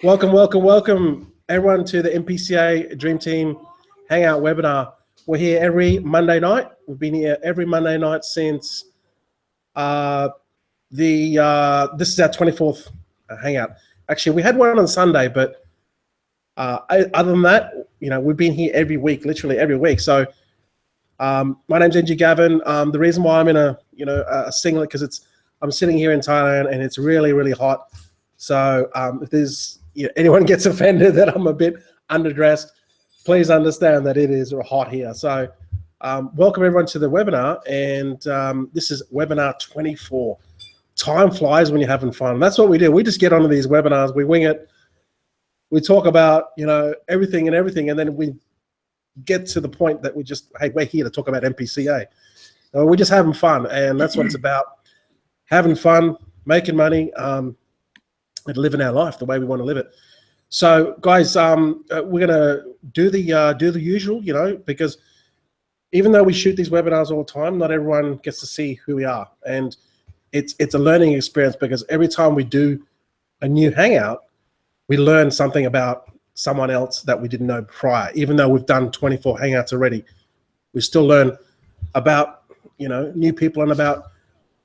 Welcome, everyone, to the MPCA Dream Team Hangout webinar. We're here every Monday night. We've been here every Monday night since this is our 24th Hangout. Actually, we had one on Sunday, but other than that, we've been here every week, literally every week. So my name's NG Gavin. The reason why I'm in a singlet because I'm sitting here in Thailand and it's really, really hot. So if there's anyone gets offended that I'm a bit underdressed, please understand that it is hot here. So welcome everyone to the webinar, and this is webinar 24. Time flies when you're having fun. That's what we do. We just get onto these webinars, we wing it, we talk about everything, and then we get to the point that we're here to talk about MPCA. We're just having fun, and that's what it's about. Having fun, making money, and living our life the way we want to live it. So, guys, we're gonna do the usual, because even though we shoot these webinars all the time, not everyone gets to see who we are, and it's a learning experience because every time we do a new hangout, we learn something about someone else that we didn't know prior. Even though we've done 24 hangouts already, we still learn about new people and about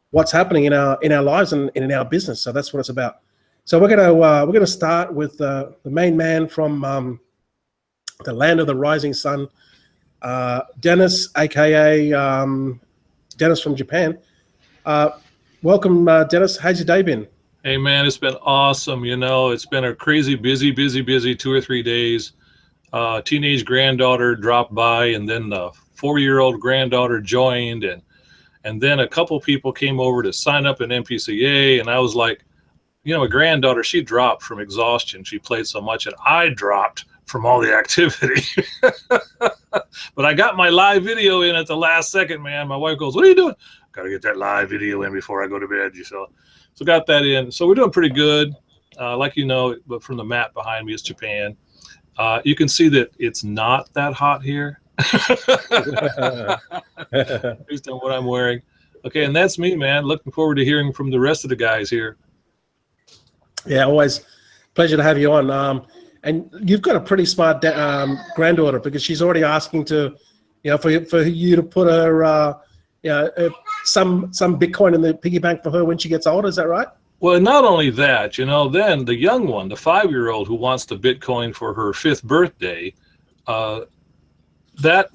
what's happening in our lives and in our business. So that's what it's about. So we're gonna start with the main man from the land of the rising sun, Dennis, aka Dennis from Japan. Welcome, Dennis. How's your day been? Hey man, it's been awesome. It's been a crazy busy 2 or 3 days. Teenage granddaughter dropped by, and then the 4-year-old granddaughter joined, and then a couple people came over to sign up in MPCA, and I was like, a granddaughter, she dropped from exhaustion. She played so much, and I dropped from all the activity. But I got my live video in at the last second, man. My wife goes, "What are you doing?" Got to get that live video in before I go to bed. So got that in. So we're doing pretty good. But from the map behind me is Japan. You can see that it's not that hot here. Based on what I'm wearing. Okay, and that's me, man. Looking forward to hearing from the rest of the guys here. Yeah, always pleasure to have you on. And you've got a pretty smart granddaughter because she's already asking for you to put her, some Bitcoin in the piggy bank for her when she gets older. Is that right? Well, not only that, then the young one, the 5-year-old who wants the Bitcoin for her 5th birthday, that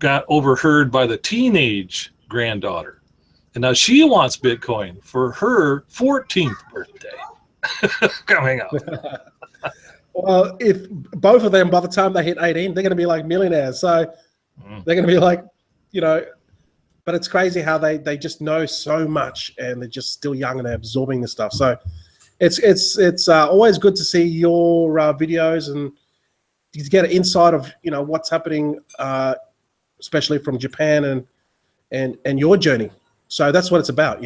got overheard by the teenage granddaughter, and now she wants Bitcoin for her 14th birthday. Coming up. Well, if both of them, by the time they hit 18, they're going to be like millionaires. So they're going to be like, but it's crazy how they just know so much and they're just still young and they're absorbing this stuff. So it's always good to see your videos and to get an insight of what's happening, especially from Japan and your journey. So that's what it's about.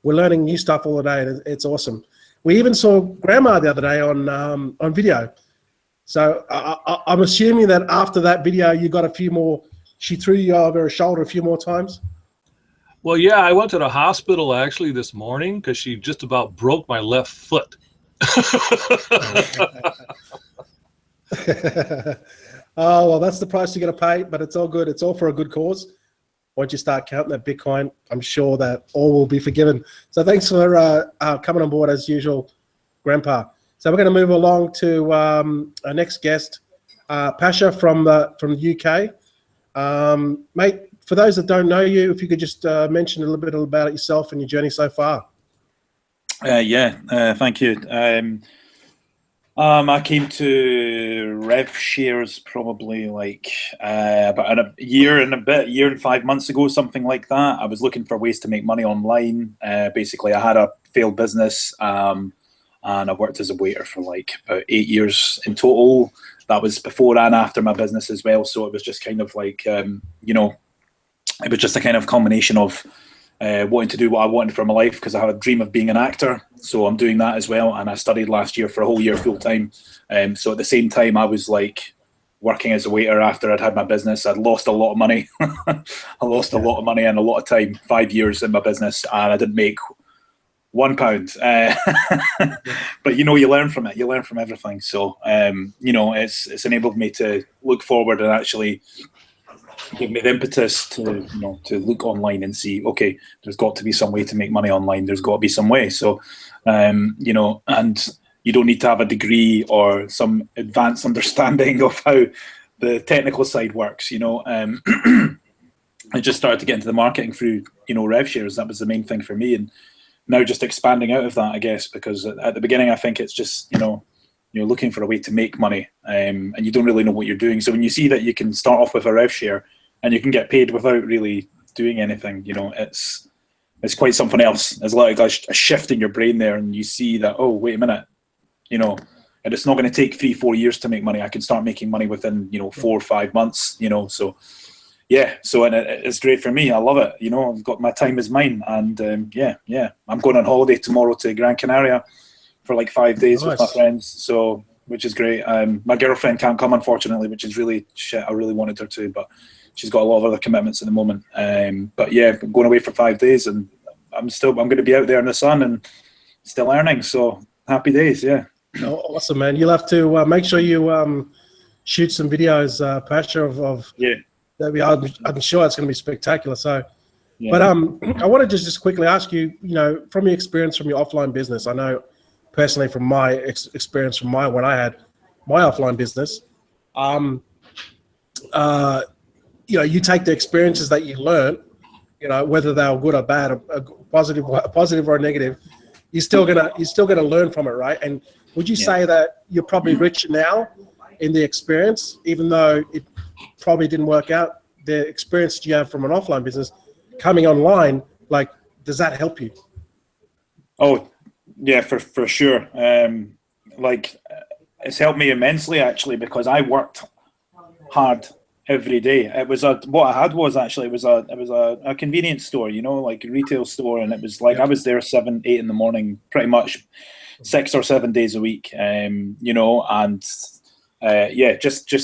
We're learning new stuff all the day, and it's awesome. We even saw Grandma the other day on video. So I'm assuming that after that video, you got a few more. She threw you over her shoulder a few more times. Well, yeah, I went to the hospital actually this morning because she just about broke my left foot. Oh, well, that's the price you're going to pay, but it's all good. It's all for a good cause. Once you start counting that Bitcoin, I'm sure that all will be forgiven. So thanks for coming on board as usual, Grandpa. So we're going to move along to our next guest, Pasha from the UK. Mate, for those that don't know you, if you could just mention a little bit about yourself and your journey so far. Thank you. I came to Rev Shares probably like about a year and 5 months ago, something like that. I was looking for ways to make money online. Basically, I had a failed business and I worked as a waiter for like about 8 years in total. That was before and after my business as well. So it was just kind of like, it was just a kind of combination of wanting to do what I wanted for my life because I had a dream of being an actor. So I'm doing that as well. And I studied last year for a whole year full time. So at the same time, I was like working as a waiter after I'd had my business. I'd lost a lot of money. I lost a lot of money and a lot of time, 5 years in my business. And I didn't make £1. But you learn from it. You learn from everything. So it's enabled me to look forward and actually give me the impetus to to look online and see, okay, there's got to be some way to make money online. There's got to be some way. So and you don't need to have a degree or some advanced understanding of how the technical side works. I just started to get into the marketing through rev shares. That was the main thing for me, and now just expanding out of that, I guess, because at the beginning I think it's just you're looking for a way to make money, and you don't really know what you're doing. So when you see that you can start off with a rev share and you can get paid without really doing anything, it's quite something else. There's like a shift in your brain there, and you see that, oh, wait a minute, and it's not going to take 3-4 years to make money. I can start making money within 4 or 5 months. So yeah, so and it's great for me. I love it. I've got my time is mine, and I'm going on holiday tomorrow to Gran Canaria for like 5 days with my friends. So which is great. My girlfriend can't come, unfortunately, which is really shit. I really wanted her to, but she's got a lot of other commitments at the moment. But yeah, I'm going away for 5 days, and I'm going to be out there in the sun and still earning. So happy days, yeah. Oh, awesome, man. You'll have to make sure you shoot some videos, Pasha, of yeah. I'm sure it's going to be spectacular. So, yeah. But I wanted to just quickly ask you, from your experience from your offline business, I know personally from my experience from when I had my offline business, you take the experiences that you learn, whether they were good or bad, or positive or negative, you're still gonna learn from it, right? And would you say that you're probably richer now in the experience, even though it probably didn't work out? The experience you have from an offline business coming online, like, does that help you? Oh, yeah, for sure. It's helped me immensely, actually, because I worked hard every day. It was a convenience store, like a retail store, and it was like I was there 7-8 in the morning, pretty much 6 or 7 days a week. And just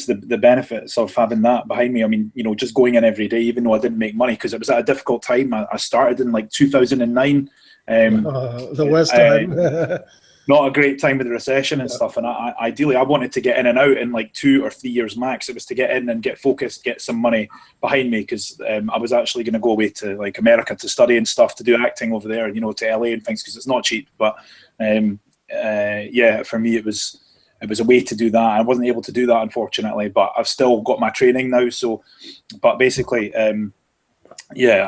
the benefits of having that behind me. I mean, just going in every day, even though I didn't make money, because it was at a difficult time. I started in like 2009. The worst time. Not a great time with the recession and stuff. And ideally, I wanted to get in and out in like 2 or 3 years max. It was to get in and get focused, get some money behind me, because I was actually going to go away to like America to study and stuff, to do acting over there, to LA and things, because it's not cheap. But for me, it was a way to do that. I wasn't able to do that, unfortunately, but I've still got my training now. So, but basically, I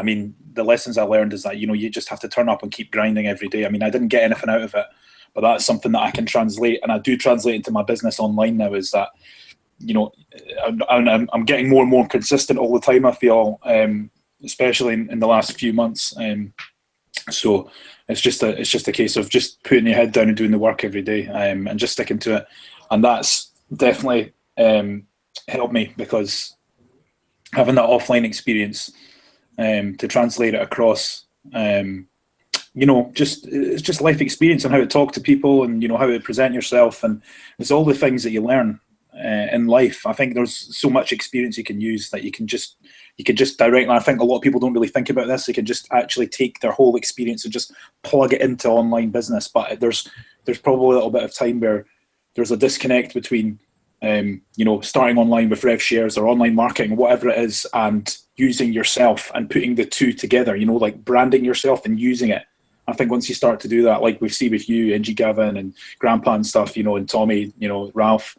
mean, the lessons I learned is that, you just have to turn up and keep grinding every day. I mean, I didn't get anything out of it, but that's something that I can translate, and I do translate into my business online now, is that, I'm getting more and more consistent all the time, I feel, especially in the last few months. So it's just a case of just putting your head down and doing the work every day, and just sticking to it. And that's definitely helped me, because having that offline experience, to translate it across, it's just life experience and how to talk to people, and how to present yourself, and it's all the things that you learn in life. I think there's so much experience you can use that you can just direct. And I think a lot of people don't really think about this. They can just actually take their whole experience and just plug it into online business. But there's probably a little bit of time where there's a disconnect between starting online with rev shares or online marketing, whatever it is, and using yourself and putting the two together, like branding yourself and using it. I think once you start to do that, like we see with you, NG Gavin and Grandpa and stuff, and Tommy, Ralph,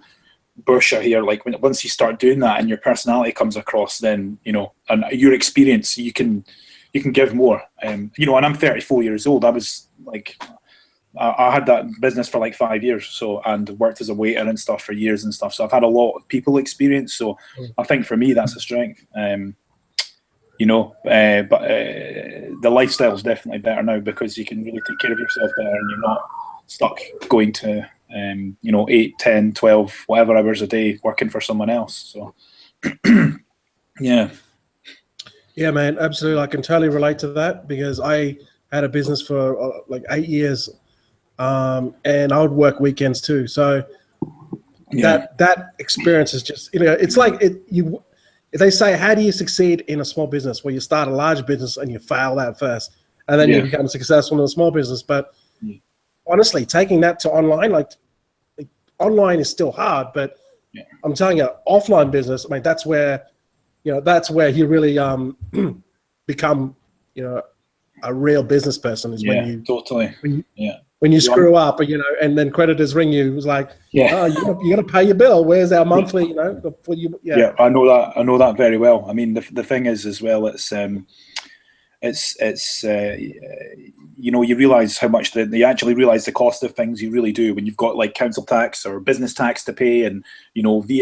Bursha here, like once you start doing that and your personality comes across, then, and your experience, you can give more. And I'm 34 years old. I was like, I had that business for like 5 years, and worked as a waiter and stuff for years and stuff. So I've had a lot of people experience. So I think for me, that's a strength. But the lifestyle is definitely better now, because you can really take care of yourself better, and you're not stuck going to 8, 10, 12, whatever hours a day working for someone else. So yeah, man, absolutely. I can totally relate to that, because I had a business for like 8 years, and I would work weekends too. So that experience is just, it's like they say, how do you succeed in a small business? Well, you start a large business and you fail that first, and then you become successful in a small business. But honestly, taking that to online, like online is still hard, but I'm telling you, offline business, I mean, that's where you really become, a real business person is when you totally. When you screw up, and then creditors ring you, it was like, oh, you got to pay your bill. Where's our monthly, for you? Yeah, I know that very well. I mean, the thing is as well, you realize how much you actually realize the cost of things. You really do when you've got like council tax or business tax to pay, and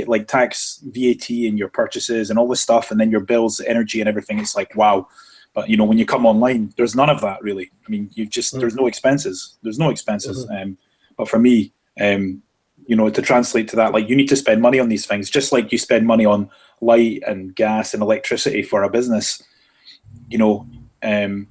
like tax, VAT, and your purchases and all this stuff, and then your bills, energy, and everything. It's like, wow. But when you come online, there's none of that really. I mean, there's no expenses. There's no expenses. But for me, to translate to that, like you need to spend money on these things, just like you spend money on light and gas and electricity for a business. Getting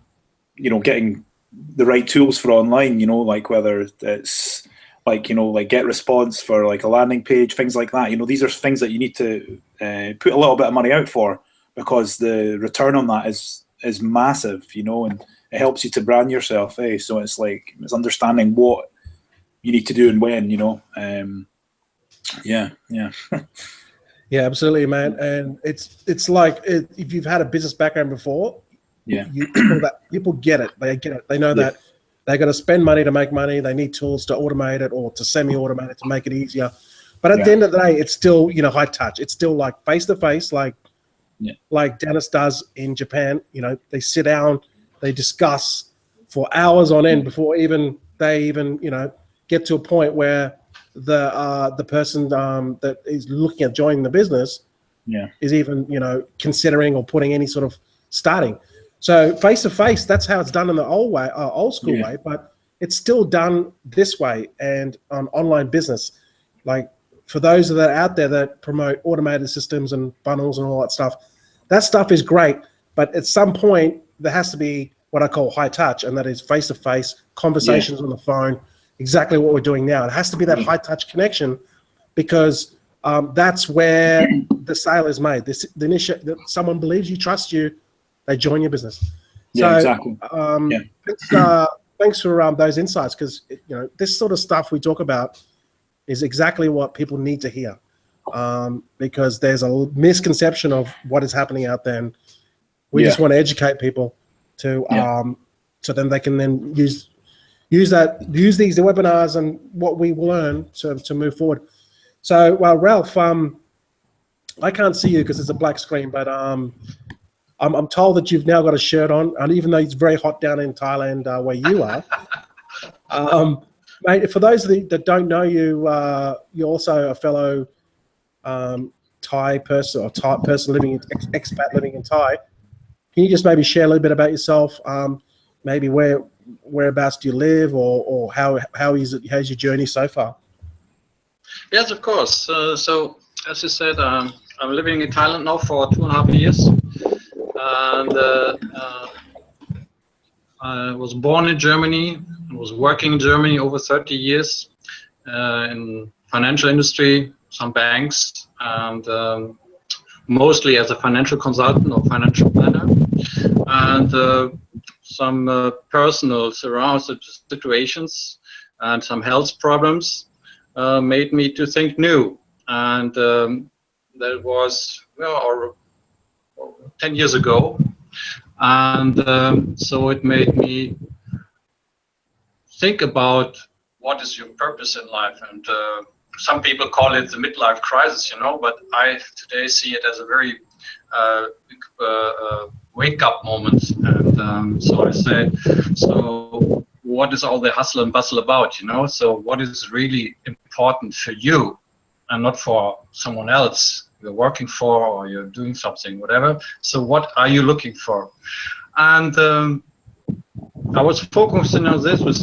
the right tools for online. Like whether it's like get response for like a landing page, things like that. These are things that you need to put a little bit of money out for, because the return on that is massive, and it helps you to brand yourself, so it's like it's understanding what you need to do and when, yeah absolutely, man. And it's like if you've had a business background before, people get it. They know that they got to spend money to make money. They need tools to automate it or to semi-automate it to make it easier. But at the end of the day, it's still high touch. It's still like face to face, like Dennis does in Japan. They sit down, they discuss for hours on end before they get to a point where the person that is looking at joining the business is even considering or putting any sort of starting. So face to face, that's how it's done in the old school way, but it's still done this way. And on online business, like for those that are out there that promote automated systems and funnels and all that stuff is great. But at some point, there has to be what I call high touch, and that is face to face conversations on the phone. Exactly what we're doing now. It has to be that high touch connection, because that's where the sale is made. Someone believes you, trusts you, they join your business. Exactly. Thanks for those insights, because this sort of stuff we talk about is exactly what people need to hear, because there's a misconception of what is happening out there, and we just want to educate people to so then they can then use these webinars and what we learn to move forward. So, well, Ralph, I can't see you because it's a black screen, but I'm told that you've now got a shirt on, and even though it's very hot down in Thailand where you are, mate, for those that don't know you, you're also a fellow Thai person or Thai person expat living in Thai. Can you just maybe share a little bit about yourself? Maybe whereabouts do you live, or how's your journey so far? Yes, of course. So as you said, I'm living in Thailand now for 2.5 years, and I was born in Germany. I was working in Germany over 30 years in financial industry, some banks, and mostly as a financial consultant or financial planner, and some personal situations and some health problems made me to think new, and that was 10 years ago, and so it made me think about what is your purpose in life. And some people call it the midlife crisis, but I today see it as a very wake-up moment. And so I said, so what is all the hustle and bustle about, So what is really important for you and not for someone else you're working for or you're doing something, whatever. So what are you looking for? And I was focusing on this with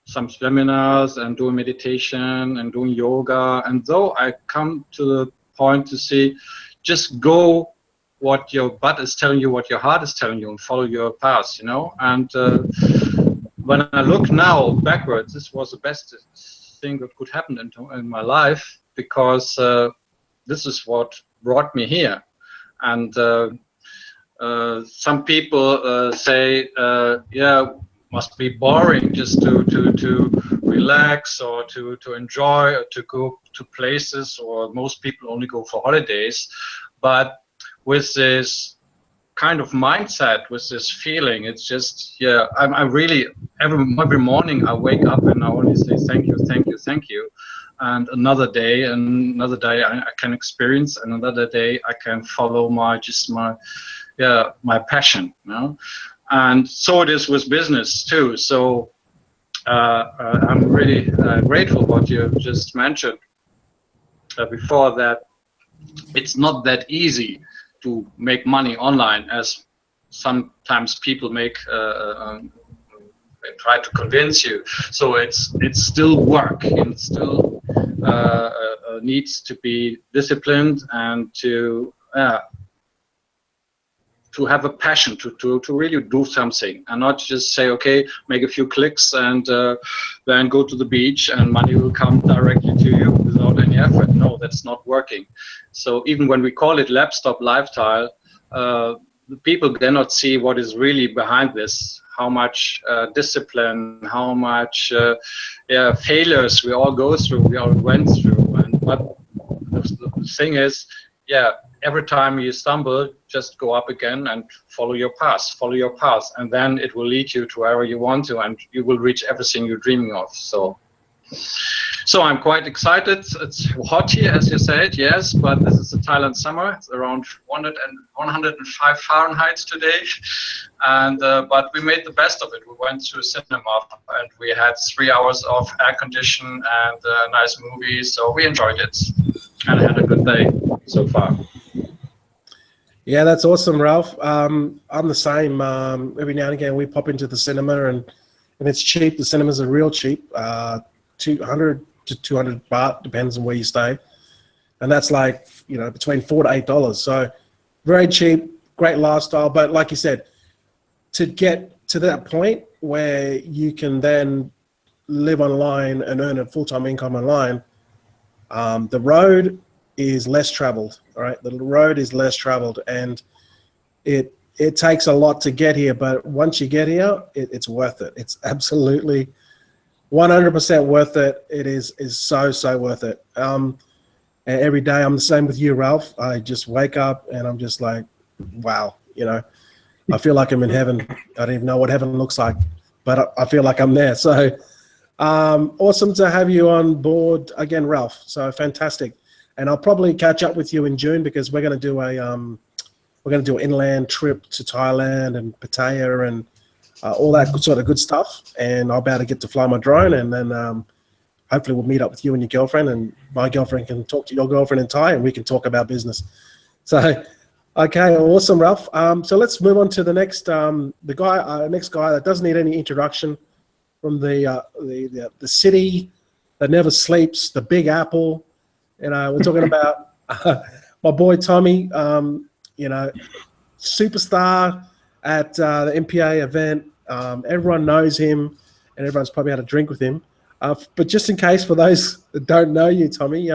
some seminars and doing meditation and doing yoga. And though I come to the point to see, just go what your butt is telling you, what your heart is telling you, and follow your path, And when I look now backwards, this was the best thing that could happen in my life, because this is what brought me here. And some people say, must be boring just to relax or to enjoy or to go to places, or most people only go for holidays. But with this kind of mindset, with this feeling, it's just, yeah, I really, every morning I wake up and I only say thank you, thank you, thank you. And another day I can experience, and another day I can follow my passion, you know. And so it is with business too. So I'm really grateful what you just mentioned before, that it's not that easy to make money online, as sometimes people try to convince you. So it's still work, and it still needs to be disciplined, and to have a passion to really do something, and not just say, okay, make a few clicks and then go to the beach and money will come directly to you without any effort. No, that's not working. So even when we call it laptop lifestyle, the people cannot see what is really behind this, how much discipline, how much failures we all go through, we all went through. And but the thing is, yeah, every time you stumble, just go up again and follow your path, and then it will lead you to wherever you want to, and you will reach everything you're dreaming of. So I'm quite excited. It's hot here, as you said, yes, but this is the Thailand summer. It's around 105 Fahrenheit today, and but we made the best of it. We went to cinema and we had 3 hours of air condition and a nice movie, so we enjoyed it and had a good day so far. Yeah, that's awesome, Ralph. I'm the same. Every now and again, we pop into the cinema, and it's cheap. The cinemas are real cheap, 200 to 200 baht, depends on where you stay, and that's like, you know, between $4 to $8. So very cheap, great lifestyle. But like you said, to get to that point where you can then live online and earn a full-time income online, the road is less traveled. All right, the road is less traveled, and it takes a lot to get here. But once you get here, it's worth it. It's absolutely 100% worth it. It is so worth it. And every day I'm the same with you, Ralph. I just wake up and I'm just like, wow, you know, I feel like I'm in heaven. I don't even know what heaven looks like, but I feel like I'm there. So awesome to have you on board again, Ralph. So fantastic. And I'll probably catch up with you in June, because we're going to do an inland trip to Thailand and Pattaya and all that sort of good stuff. And I'll be able to get to fly my drone, and then hopefully we'll meet up with you and your girlfriend, and my girlfriend can talk to your girlfriend in Thai, and we can talk about business. So, okay, awesome, Ralph. So let's move on to the next next guy that doesn't need any introduction, from the city that never sleeps, the Big Apple. You know, we're talking about my boy Tommy. You know, superstar at the MPCA event. Everyone knows him, and everyone's probably had a drink with him. But just in case, for those that don't know you, Tommy,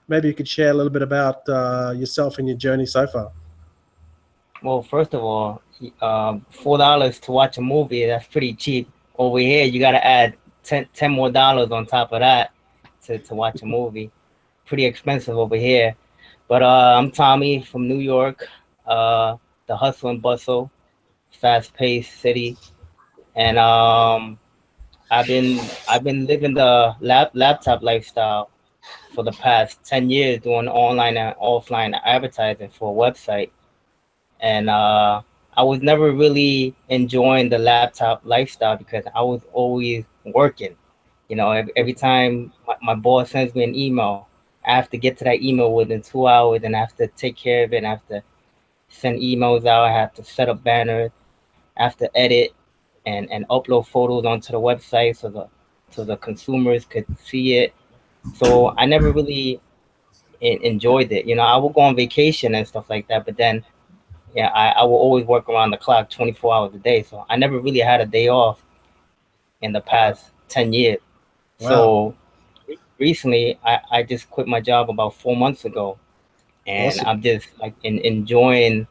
maybe you could share a little bit about yourself and your journey so far. Well, first of all, $4 to watch a movie, that's pretty cheap. Over here, you got to add $10 more on top of that to watch a movie. Pretty expensive over here. But I'm Tommy from New York, the hustle and bustle, fast-paced city, and I've been living the laptop lifestyle for the past 10 years, doing online and offline advertising for a website, and I was never really enjoying the laptop lifestyle because I was always working. You know, every time my boss sends me an email, I have to get to that email within 2 hours, and I have to take care of it. I have to send emails out. I have to set up banners. I have to edit and upload photos onto the website so the consumers could see it. So I never really enjoyed it. You know, I would go on vacation and stuff like that, but then, yeah, I will always work around the clock, 24 hours a day. So I never really had a day off in the past 10 years. Wow. So recently, I just quit my job about 4 months ago, and awesome. I'm just like enjoying,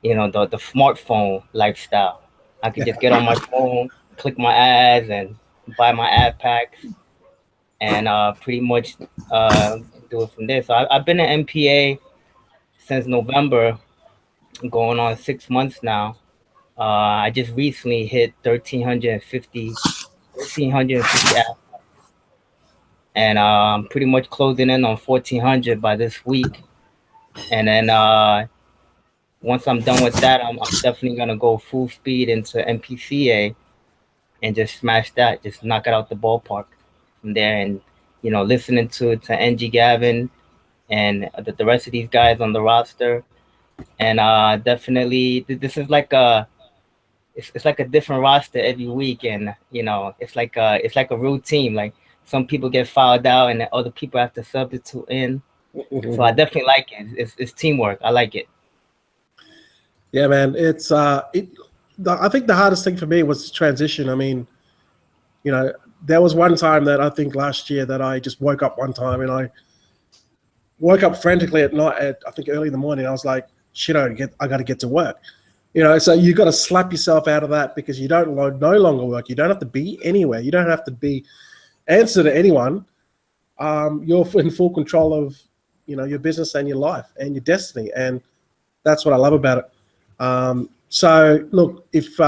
you know, the smartphone lifestyle. I could just get on my phone, click my ads and buy my ad packs, and pretty much do it from there. So I've been an MPA since November, going on 6 months now. I just recently hit 1,350 ads, and I'm pretty much closing in on 1,400 by this week. And then once I'm done with that, I'm definitely gonna go full speed into MPCA and just smash that, just knock it out the ballpark from there. And listening to NG Gavin and the rest of these guys on the roster, and definitely this is like it's like a different roster every week, and it's like a routine. Like some people get fouled out, and then other people have to substitute in. So I definitely like it. It's teamwork. I like it. Yeah, man. It's I think the hardest thing for me was the transition. I mean, there was one time that I think last year that I just woke up one time and I woke up frantically at night I think early in the morning. I was like, shit, I got to get to work. So you got to slap yourself out of that, because you don't no longer work. You don't have to be anywhere. You don't have to be answer to anyone. You're in full control of your business and your life and your destiny, and that's what I love about it. So look, if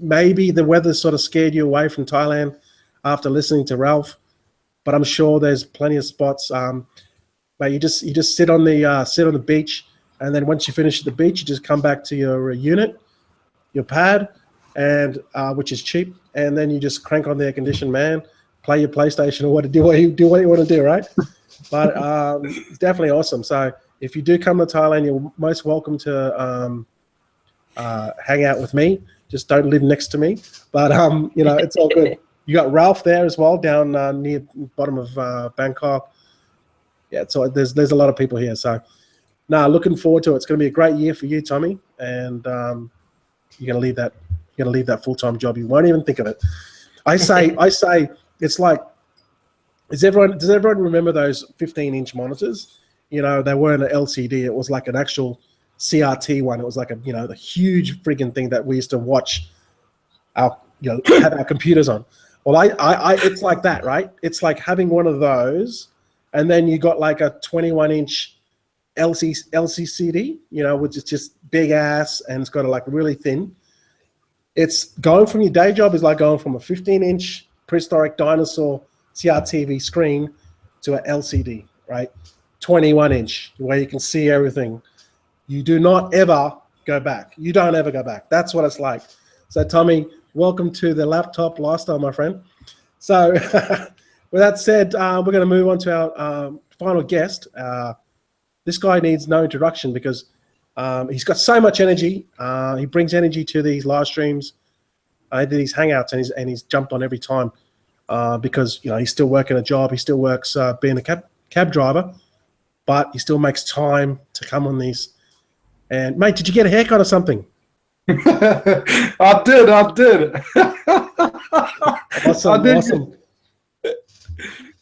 maybe the weather sort of scared you away from Thailand after listening to Ralph, but I'm sure there's plenty of spots. But you just sit on the beach, and then once you finish at the beach, you just come back to your unit, your pad, and which is cheap, and then you just crank on the air conditioned, man, play your PlayStation or do what you want to do, right? But it's definitely awesome. So if you do come to Thailand, you're most welcome to hang out with me. Just don't live next to me. But it's all good. You got Ralph there as well, down near bottom of Bangkok. Yeah, so there's a lot of people here. So looking forward to it. It's going to be a great year for you, Tommy, and you're going to leave that full-time job. You won't even think of it. I say it's like, does everyone remember those 15-inch monitors? They weren't an LCD. It was like an actual CRT one. It was like the huge friggin' thing that we used to watch have our computers on. Well, I it's like that, right? It's like having one of those, and then you got like a 21-inch LCD, which is just big ass, and it's got like really thin. It's going from your day job is like going from a 15-inch prehistoric dinosaur CRTV screen to an LCD, right? 21-inch, where you can see everything. You do not ever go back. You don't ever go back. That's what it's like. So, Tommy, welcome to the laptop lifestyle, my friend. So, with that said, we're going to move on to our final guest. This guy needs no introduction because he's got so much energy. He brings energy to these live streams, these hangouts, and he's jumped on every time because he's still working a job. He still works being a cab driver, but he still makes time to come on these. And mate, did you get a haircut or something? I did. Awesome.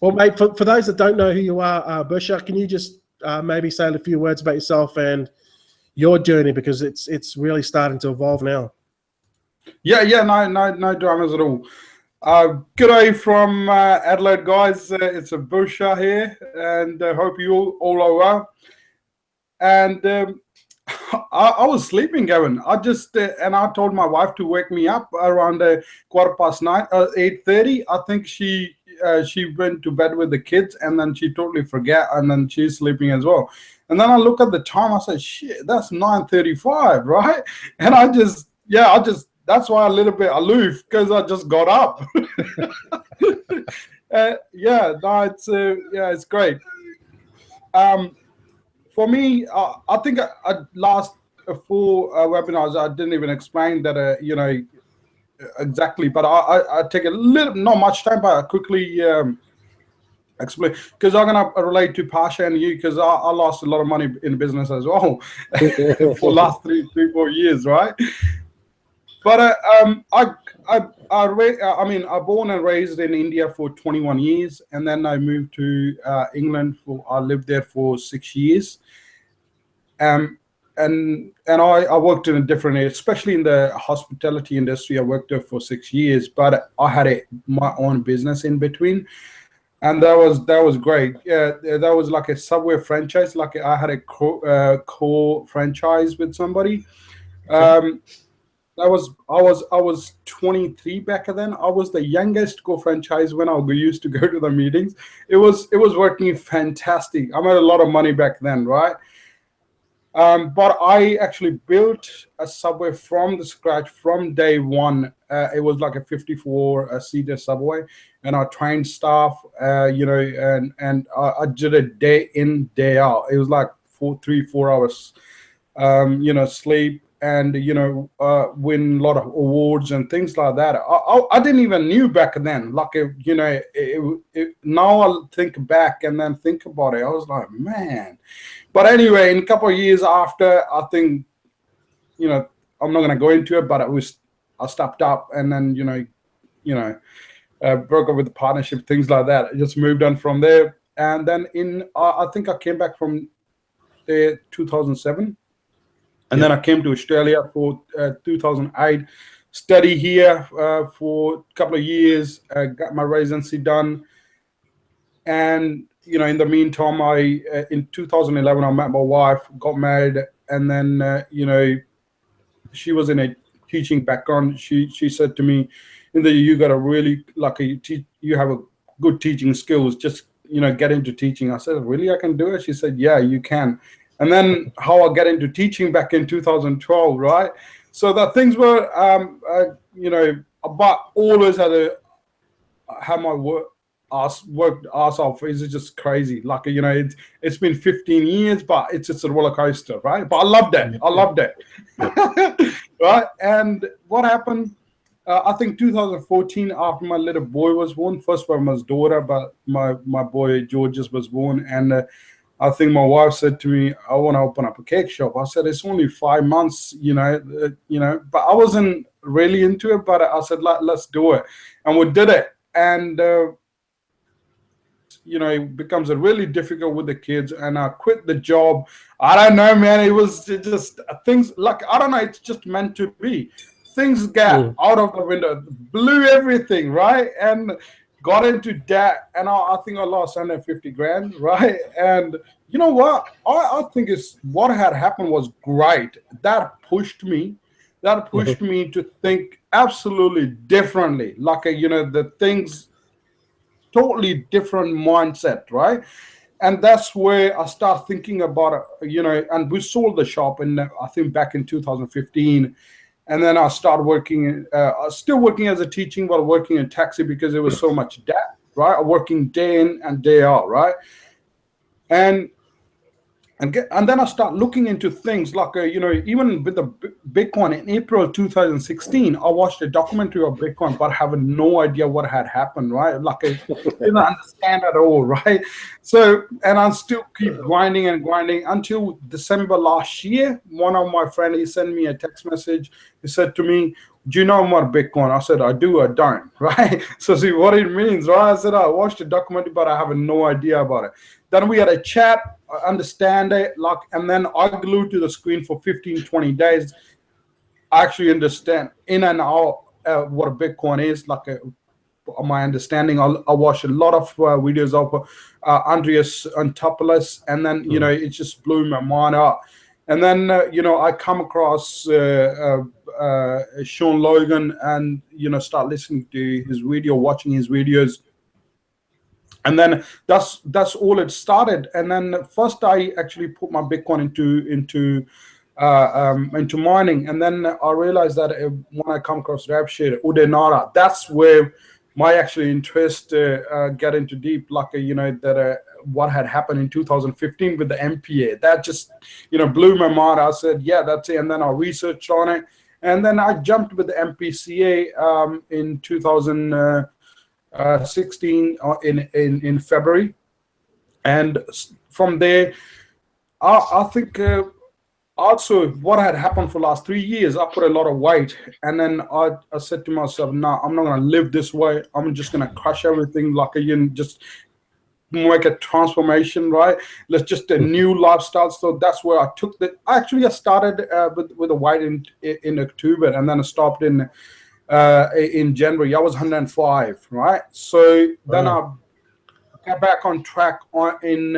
Well, mate, for those that don't know who you are, Bersha, can you just maybe say a few words about yourself and your journey, because it's really starting to evolve now. Yeah, no dramas at all. Good day from Adelaide, guys. It's a Bersha here, and I hope you all are well. And I was sleeping, Gavin. I just and I told my wife to wake me up around 9:15, 8:30. I think she went to bed with the kids, and then she totally forgot, and then she's sleeping as well. And then I look at the time. I said, "Shit, that's 9:35, right?" And I just that's why I'm a little bit aloof, because I just got up. It's great. For me, I think last 4 webinars, I didn't even explain that, exactly. But I take a little, not much time, but I quickly explain, because I'm going to relate to Pasha and you, because I lost a lot of money in business as well for last 3-4 years, right? But I born and raised in India for 21 years, and then I moved to England. I lived there for 6 years. And I worked in a different area, especially in the hospitality industry. I worked there for 6 years, but I had my own business in between, and that was great. Yeah, that was like a Subway franchise. Like I had a core franchise with somebody. I was 23 back then. I was the youngest co-franchise when I used to go to the meetings. It was working fantastic. I made a lot of money back then, right? But I actually built a Subway from the scratch from day one. It was like a 54-seater Subway, and I trained staff, and I did it day in, day out. It was like 3-4 hours, sleep, and win a lot of awards and things like that. I didn't even knew back then. Like now I'll think back and then think about it. I was like, man. But anyway, in a couple of years after, I think, I'm not gonna go into it, but I stopped up and then broke up with the partnership, things like that. I just moved on from there, and then I think I came back from there 2007. And then I came to Australia for 2008, study here for a couple of years, got my residency done. And, in the meantime, in 2011, I met my wife, got married. And then, she was in a teaching background. She said to me, you got a really you have a good teaching skills, just, get into teaching. I said, really, I can do it? She said, yeah, you can. And then how I got into teaching back in 2012, right? So the things were, but always had my worked ass off. It's just crazy. Like, it's been 15 years, but it's just a roller coaster, right? But I loved it. I loved it. Right? And what happened, I think 2014, after my little boy was born, first one was daughter, but my boy Georges was born, and I think my wife said to me, I want to open up a cake shop. I said, it's only 5 months, but I wasn't really into it, but I said, let's do it. And we did it. And, it becomes really difficult with the kids, and I quit the job. I don't know, man. It was just things like, I don't know. It's just meant to be. Things got out of the window, blew everything, right? And got into debt, and I think I lost 150 grand, right? And you know what? I think what had happened was great. That pushed me to think absolutely differently. Like, the things, totally different mindset, right? And that's where I start thinking about it, and we sold the shop I think back in 2015. And then I started working, still working as a teaching, but working in taxi because there was so much debt, right? Working day in and day out, right? And then I start looking into things like, even with the Bitcoin in April 2016, I watched a documentary of Bitcoin, but having no idea what had happened, right? Like I didn't understand at all, right? So, and I still keep grinding until December last year. One of my friends, he sent me a text message. He said to me, do you know about Bitcoin? I said, I do, I don't, right? So see what it means, right? I said, I watched the documentary, but I have no idea about it. Then we had a chat, I understand it, and then I glued to the screen for 15, 20 days. I actually understand in and out what a Bitcoin is, my understanding. I watched a lot of videos of Andreas Antopoulos, and then, it just blew my mind out. And then, I come across Sean Logan and, start listening to his video, watching his videos. And then that's all it started. And then first I actually put my Bitcoin into mining. And then I realized that when I come across RevShare, Udenara, that's where my actually interest get into deep, what had happened in 2015 with the MPCA. That just, blew my mind. I said, yeah, that's it. And then I researched on it. And then I jumped with the MPCA in 2016 in February. And from there, I think also what had happened for the last 3 years, I put a lot of weight. And then I said to myself, no, I'm not going to live this way. I'm just going to crush everything, just make a transformation, right? Let's just a new lifestyle. So that's where I took the. Actually, I started with a weight in October, and then I stopped in January. I was 105, right? So then I got back on track in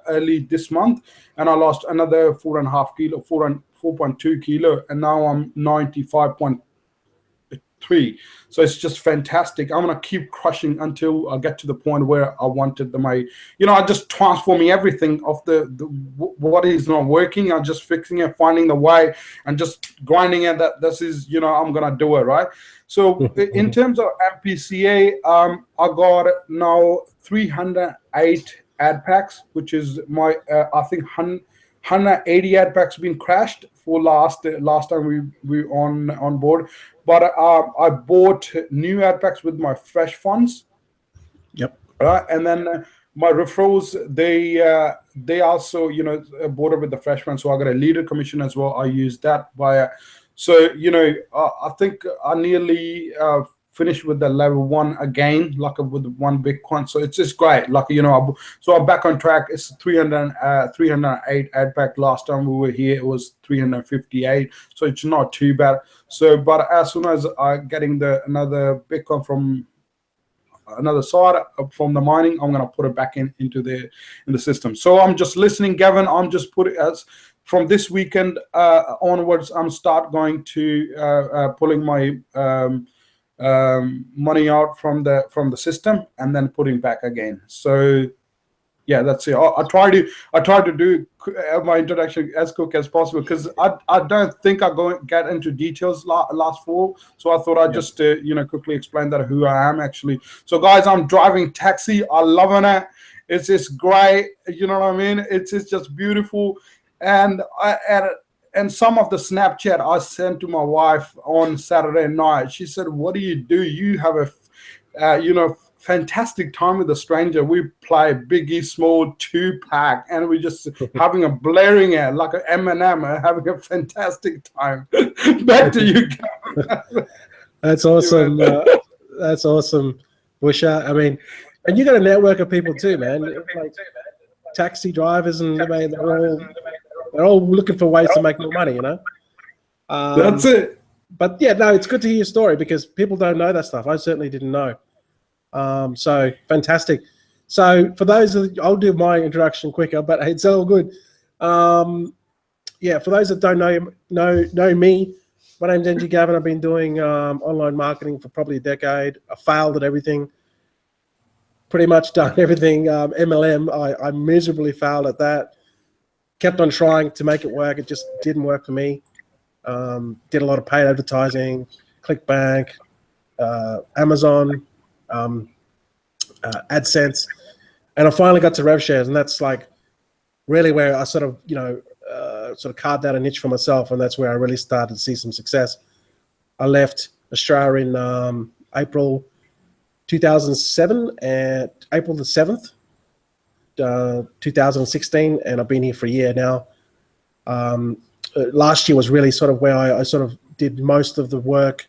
early this month, and I lost another 4.5 kilo, 4.2 kilo, and now I'm 95.3. So it's just fantastic. I'm gonna keep crushing until I get to the point where I wanted I just transforming everything of the what is not working. I'm just fixing it, finding the way, and just grinding it. That this is, I'm gonna do it, right? So in terms of MPCA, I got now 308 ad packs, which is my I think 180 ad packs been crashed for last time we on board. But I bought new ad packs with my fresh funds. Yep. Right, and then my referrals, they also bought it with the fresh funds. So I got a leader commission as well. I used that so I think I nearly finished with the level 1 again, like with one Bitcoin. So it's just great. So I'm back on track. It's 308 ad pack. Last time we were here, it was 358. So it's not too bad. So, but as soon as I'm getting another Bitcoin from another side from the mining, I'm going to put it back into the system. So I'm just listening, Gavin. I'm just putting as from this weekend onwards, I'm start going to pulling my money out from the system and then putting back again. So yeah, that's it. I try to do my introduction as quick as possible, because I don't think I go get into details last fall. So I thought I'd just quickly explain that who I am actually. So guys, I'm driving taxi. I'm loving it. It's just great. You know what I mean? It's just beautiful. And some of the Snapchat I sent to my wife on Saturday night, she said, "What do? You have a fantastic time with a stranger. We play Biggie Small 2-pack, and we're just having a blaring it like an Eminem, having a fantastic time." Back to you, Gavin. That's awesome. That's awesome, Busha. I mean, and you got a network of people too, man. Like taxi drivers, and they're all looking for ways to make more money, That's it. But yeah, no, it's good to hear your story, because people don't know that stuff. I certainly didn't know. So fantastic. So for those I'll do my introduction quicker, but it's all good. Yeah, for those that don't know me, my name's NG Gavin. I've been doing online marketing for probably a decade. I failed at everything. Pretty much done everything. MLM, I miserably failed at that. Kept on trying to make it work. It just didn't work for me. Did a lot of paid advertising, ClickBank, Amazon, AdSense, and I finally got to RevShares, and that's like really where I sort of carved out a niche for myself, and that's where I really started to see some success. I left Australia in April 2007, and April the 7th, 2016, and I've been here for a year now. Last year was really sort of where I sort of did most of the work,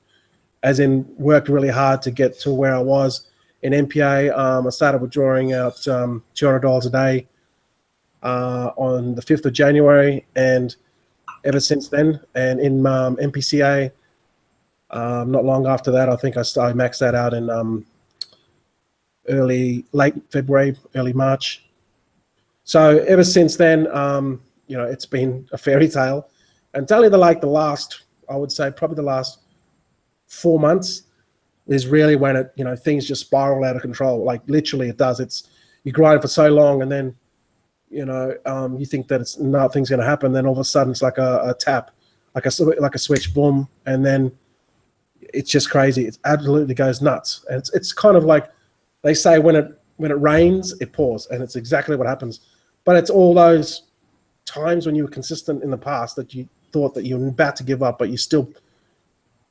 as in worked really hard to get to where I was in MPA. I started withdrawing out $200 a day on the 5th of January, and ever since then, and in MPCA, not long after that, I think I maxed that out in late February, early March. So ever since then, it's been a fairy tale. And only I would say probably the last 4 months is really when things just spiral out of control. Like literally it does. You grind for so long, and then, you think that nothing's going to happen. Then all of a sudden it's like a tap, like a switch, boom. And then it's just crazy. It absolutely goes nuts. And it's kind of like they say, when it rains, it pours, and it's exactly what happens. But it's all those times when you were consistent in the past that you thought that you were about to give up, but you still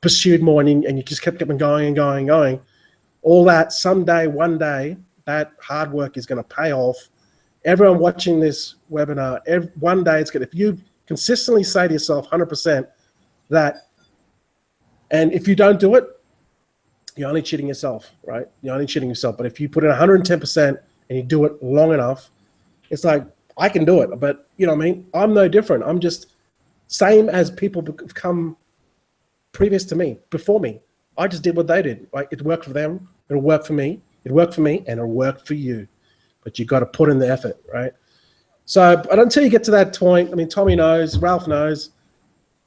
pursued more, and you just kept going and going and going. All that, one day, that hard work is going to pay off. Everyone watching this webinar, one day it's going to, if you consistently say to yourself 100% that, and if you don't do it, you're only cheating yourself, right? You're only cheating yourself. But if you put in 110% and you do it long enough, it's like, I can do it. But, you know what I mean? I'm no different. I'm just same as people have come previous to me, before me. I just did what they did. Like, it worked for them. It'll work for me. It worked for me, and it'll work for you. But you got to put in the effort, right? So, but until you get to that point, I mean, Tommy knows, Ralph knows,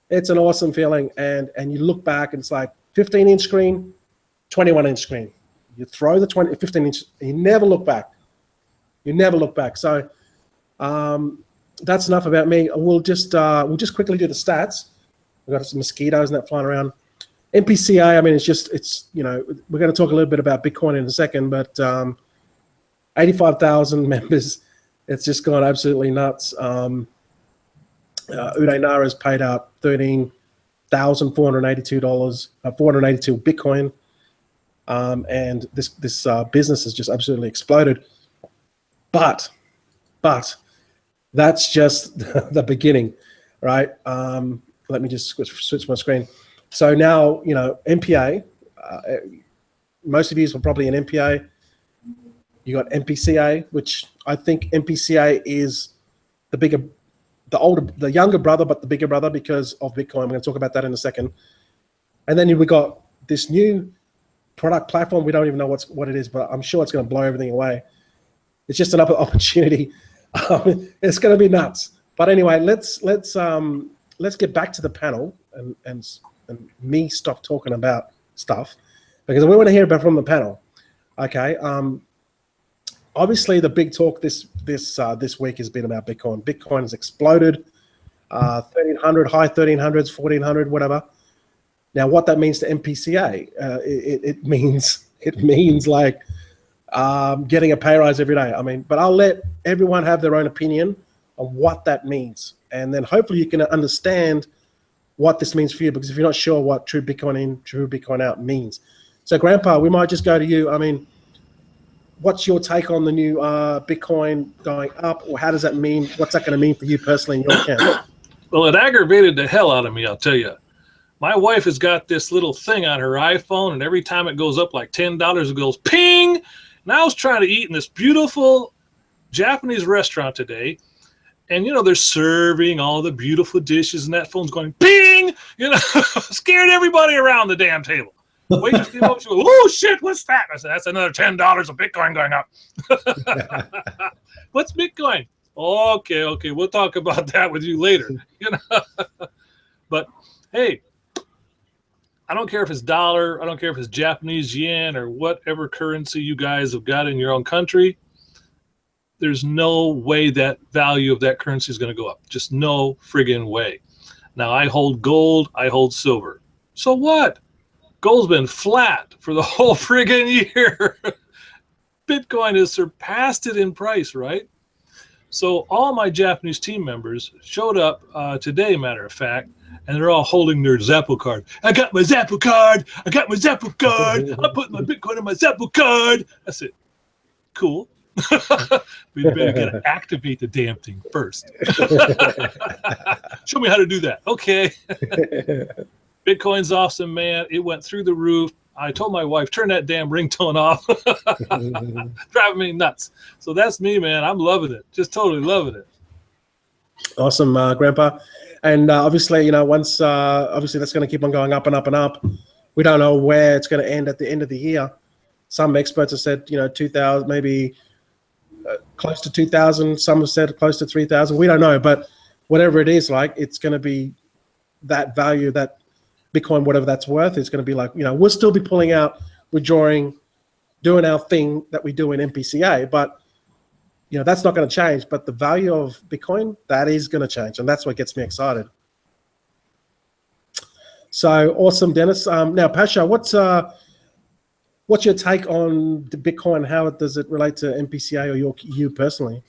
it's an awesome feeling. And you look back, and it's like 15-inch screen, 21-inch screen. You throw the 15-inch, and you never look back. You never look back. So that's enough about me. We'll just quickly do the stats. We've got some mosquitoes and that flying around. MPCA, I mean, it's you know, we're going to talk a little bit about Bitcoin in a second, but 85,000 members. It's just gone absolutely nuts. Uday Nara's paid out $13,482, 482 Bitcoin, and this business has just absolutely exploded. But that's just the beginning, right? Let me just switch my screen. So now, you know, MPA, most of you are probably in MPA. You got MPCA, which I think MPCA is the younger brother, but the bigger brother because of Bitcoin. We're going to talk about that in a second. And then we got this new product platform. We don't even know what it is, but I'm sure it's going to blow everything away. It's just another opportunity. It's going to be nuts. But anyway, let's get back to the panel and me stop talking about stuff because we want to hear about from the panel. Okay. Obviously, the big talk this week has been about Bitcoin. Bitcoin has exploded, 1,300, high 1,300s, 1,400, whatever. Now, what that means to MPCA, it means like getting a pay rise every day. I mean, but I'll let everyone have their own opinion on what that means, and then hopefully you can understand what this means for you. Because if you're not sure what true Bitcoin in, true Bitcoin out means, so Grandpa, we might just go to you. I mean, what's your take on the new Bitcoin going up, or how does that mean? What's that going to mean for you personally in your account? Well, it aggravated the hell out of me, I'll tell you. My wife has got this little thing on her iPhone, and every time it goes up like $10, it goes ping. And I was trying to eat in this beautiful Japanese restaurant today, and you know they're serving all the beautiful dishes, and that phone's going ping. You know, scared everybody around the damn table. Wait to see what she goes, oh shit, what's that? I said, that's another $10 of Bitcoin going up. What's Bitcoin? Okay, we'll talk about that with you later. You know, but hey, I don't care if it's dollar, I don't care if it's Japanese yen or whatever currency you guys have got in your own country. There's no way that value of that currency is going to go up. Just no friggin' way. Now, I hold gold, I hold silver. So what? Gold's been flat for the whole friggin' year. Bitcoin has surpassed it in price, right? So all my Japanese team members showed up today, matter of fact, and they're all holding their Zappo card. I got my Zappo card. I got my Zappo card. I put my Bitcoin in my Zappo card. I said, cool. We better get to activate the damn thing first. Show me how to do that. Okay. Bitcoin's awesome, man. It went through the roof. I told my wife, turn that damn ringtone off. Driving me nuts. So that's me, man. I'm loving it. Just totally loving it. Awesome, Grandpa. And obviously, you know, once obviously that's going to keep on going up and up and up. We don't know where it's going to end at the end of the year. Some experts have said, you know, 2,000, maybe close to 2,000. Some have said close to 3,000. We don't know, but whatever it is, like, it's going to be that value, that Bitcoin, whatever that's worth, it's going to be like, you know, we'll still be pulling out, withdrawing, doing our thing that we do in MPCA, but you know, that's not going to change. But the value of Bitcoin, that is going to change, and that's what gets me excited. So awesome, Dennis. Now, Pasha, what's your take on the Bitcoin? How does it relate to MPCA or you personally?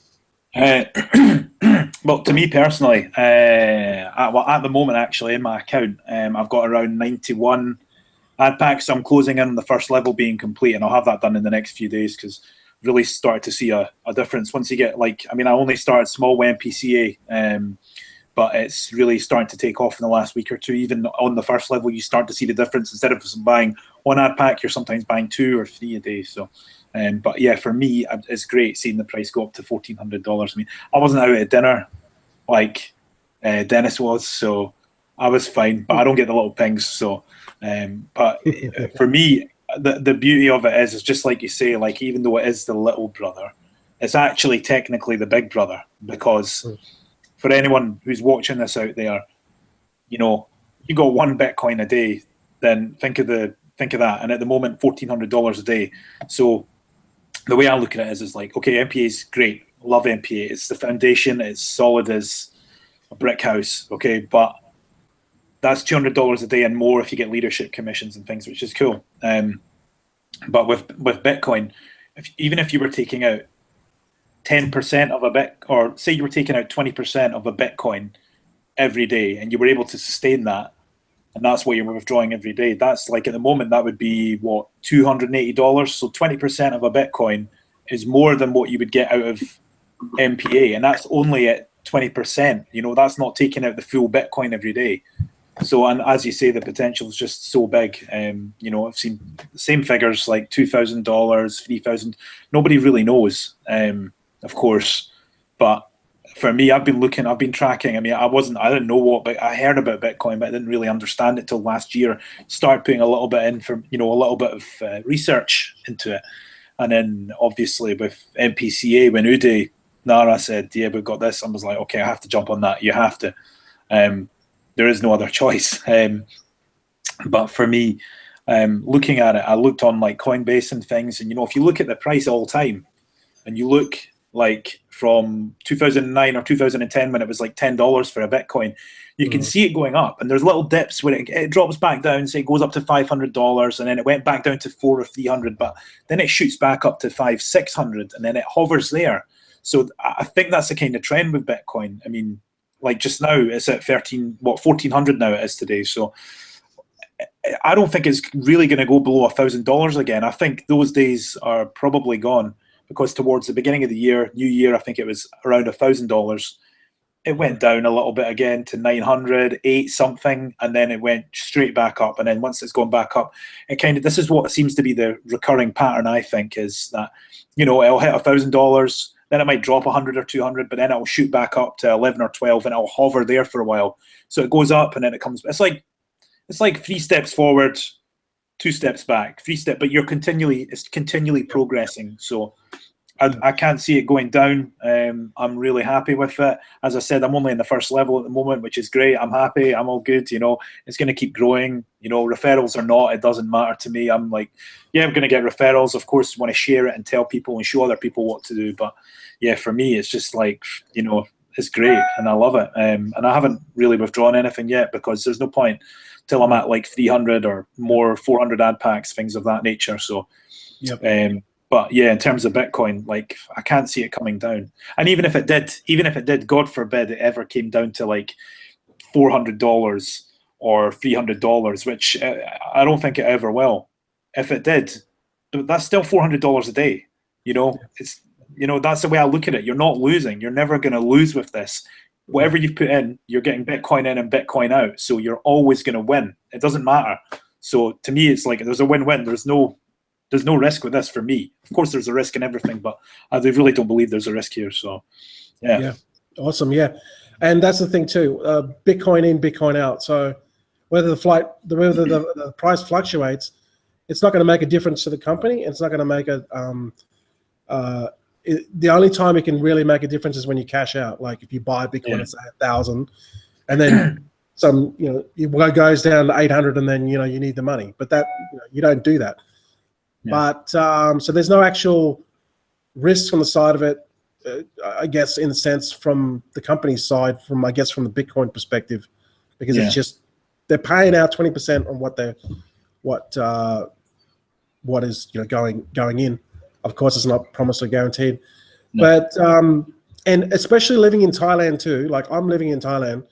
Well, to me personally, at the moment, actually, in my account, I've got around 91 ad packs. So I'm closing in on the first level being complete, and I'll have that done in the next few days because really started to see a difference. Once you get, like, I mean, I only started small with MPCA, but it's really starting to take off in the last week or two. Even on the first level, you start to see the difference. Instead of buying one ad pack, you're sometimes buying 2 or 3 a day. So But yeah, for me, it's great seeing the price go up to $1,400. I mean, I wasn't out at dinner like Dennis was, so I was fine. But I don't get the little pings. So, but for me, the beauty of it is just like you say, like even though it is the little brother, it's actually technically the big brother, because for anyone who's watching this out there, you know, you got one Bitcoin a day, then think of that. And at the moment, $1,400 a day. So the way I look at it is like, okay, MPA is great. Love MPA. It's the foundation. It's solid as a brick house. Okay, but that's $200 a day and more if you get leadership commissions and things, which is cool. But with Bitcoin, even if you were taking out 10% of a bit, or say you were taking out 20% of a Bitcoin every day, and you were able to sustain that, and that's what you're withdrawing every day, that's like at the moment that would be what, $280. So 20% of a Bitcoin is more than what you would get out of MPA, and that's only at 20%. You know, that's not taking out the full Bitcoin every day. So, and as you say, the potential is just so big. You know, I've seen the same figures like $2,000, $3,000. Nobody really knows, of course. But for me, I've been tracking. I mean, I didn't know what, but I heard about Bitcoin, but I didn't really understand it till last year. Started putting a little bit in for, you know, a little bit of research into it. And then obviously with MPCA, when Uday Nara said, yeah, we've got this, I was like, okay, I have to jump on that. You have to. There is no other choice. But for me, looking at it, I looked on like Coinbase and things, and you know, if you look at the price all the time, and you look like from 2009 or 2010 when it was like $10 for a Bitcoin, you can see it going up, and there's little dips where it drops back down, say it goes up to $500, and then it went back down to $400 or $300, but then it shoots back up to $500, $600, and then it hovers there. So I think that's the kind of trend with Bitcoin. I mean, like just now it's at 1,400 now it is today. So I don't think it's really going to go below $1,000 again. I think those days are probably gone, because towards the beginning of the year, New Year, I think it was around $1,000. It went down a little bit again to 900, 8 something, and then it went straight back up. And then once it's gone back up, this is what seems to be the recurring pattern, I think, is that, you know, it'll hit $1,000, then it might drop 100 or 200, but then it'll shoot back up to 11 or 12, and it'll hover there for a while. So it goes up, and then it comes. It's like 3 steps forward, 2 steps back, 3 steps, but it's continually progressing. So I can't see it going down. I'm really happy with it. As I said, I'm only in the first level at the moment, which is great. I'm happy. I'm all good. You know, it's going to keep growing. You know, referrals or not, it doesn't matter to me. I'm like, yeah, I'm going to get referrals. Of course, want to share it and tell people and show other people what to do. But yeah, for me, it's just like, you know, it's great and I love it. And I haven't really withdrawn anything yet, because there's no point till I'm at like 300 or more, 400 ad packs, things of that nature. So, yep. But yeah, in terms of Bitcoin, like I can't see it coming down. And even if it did, God forbid it ever came down to like $400 or $300, which I don't think it ever will. If it did, that's still $400 a day. You know, it's, you know, that's the way I look at it. You're not losing. You're never going to lose with this. Whatever you've put in, you're getting Bitcoin in and Bitcoin out. So you're always going to win. It doesn't matter. So to me, it's like there's a win-win. There's no risk with this for me. Of course, there's a risk in everything, but I really don't believe there's a risk here. So, yeah. Yeah, awesome. Yeah, and that's the thing too. Bitcoin in, Bitcoin out. So whether the price fluctuates, it's not going to make a difference to the company. It's not going to make the only time it can really make a difference is when you cash out. Like if you buy Bitcoin at say 1,000, and then some, you know, it goes down to 800, and then, you know, you need the money. But that, you know, you don't do that. Yeah. But so there's no actual risk on the side of it, I guess, in a sense, from the company's side, from the Bitcoin perspective, because it's just they're paying out 20% on what is, you know, going in. Of course, it's not promised or guaranteed, but and especially living in Thailand too. Like I'm living in Thailand,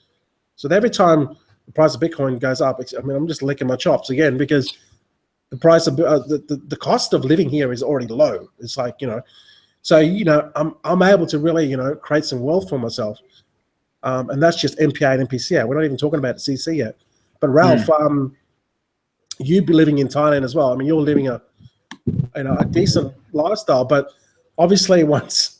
so every time the price of Bitcoin goes up, I'm just licking my chops again, because the price of the cost of living here is already low. It's like, you know, so, you know, I'm able to really, you know, create some wealth for myself, and that's just MPA and MPCA. We're not even talking about CC yet. But Ralph, you be living in Thailand as well. I mean, you're living a decent lifestyle. But obviously, once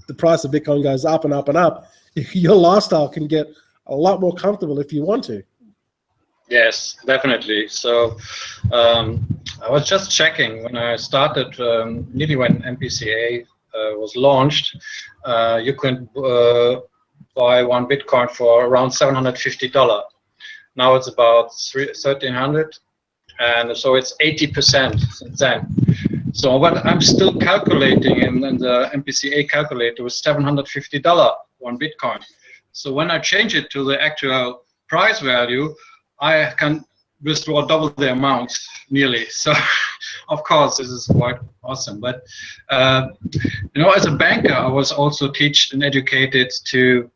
the price of Bitcoin goes up and up and up, your lifestyle can get a lot more comfortable if you want to. Yes, definitely. So I was just checking when I started, nearly when MPCA was launched, you could buy one Bitcoin for around $750. Now it's about $1,300, and so it's 80% since then. So what I'm still calculating in the MPCA calculator was $750 one Bitcoin. So when I change it to the actual price value, I can withdraw double the amount nearly. So of course this is quite awesome. But you know, as a banker, I was also taught and educated to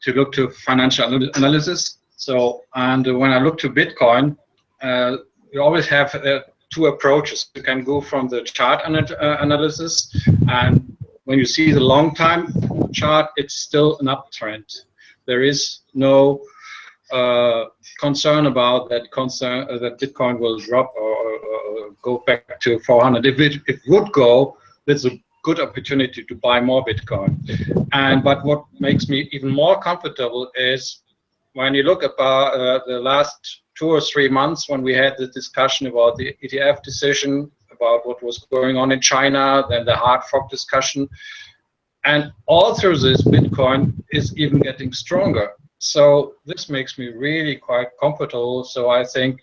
look to financial analysis. So, and when I look to Bitcoin, you always have two approaches. You can go from the chart analysis, and when you see the long time chart, it's still an uptrend. There is no concern about that that Bitcoin will drop or go back to 400. If it would go, it's a good opportunity to buy more Bitcoin. But what makes me even more comfortable is when you look about the last 2 or 3 months, when we had the discussion about the ETF decision, about what was going on in China, then the hard fork discussion, and all through this, Bitcoin is even getting stronger. So this makes me really quite comfortable. So I think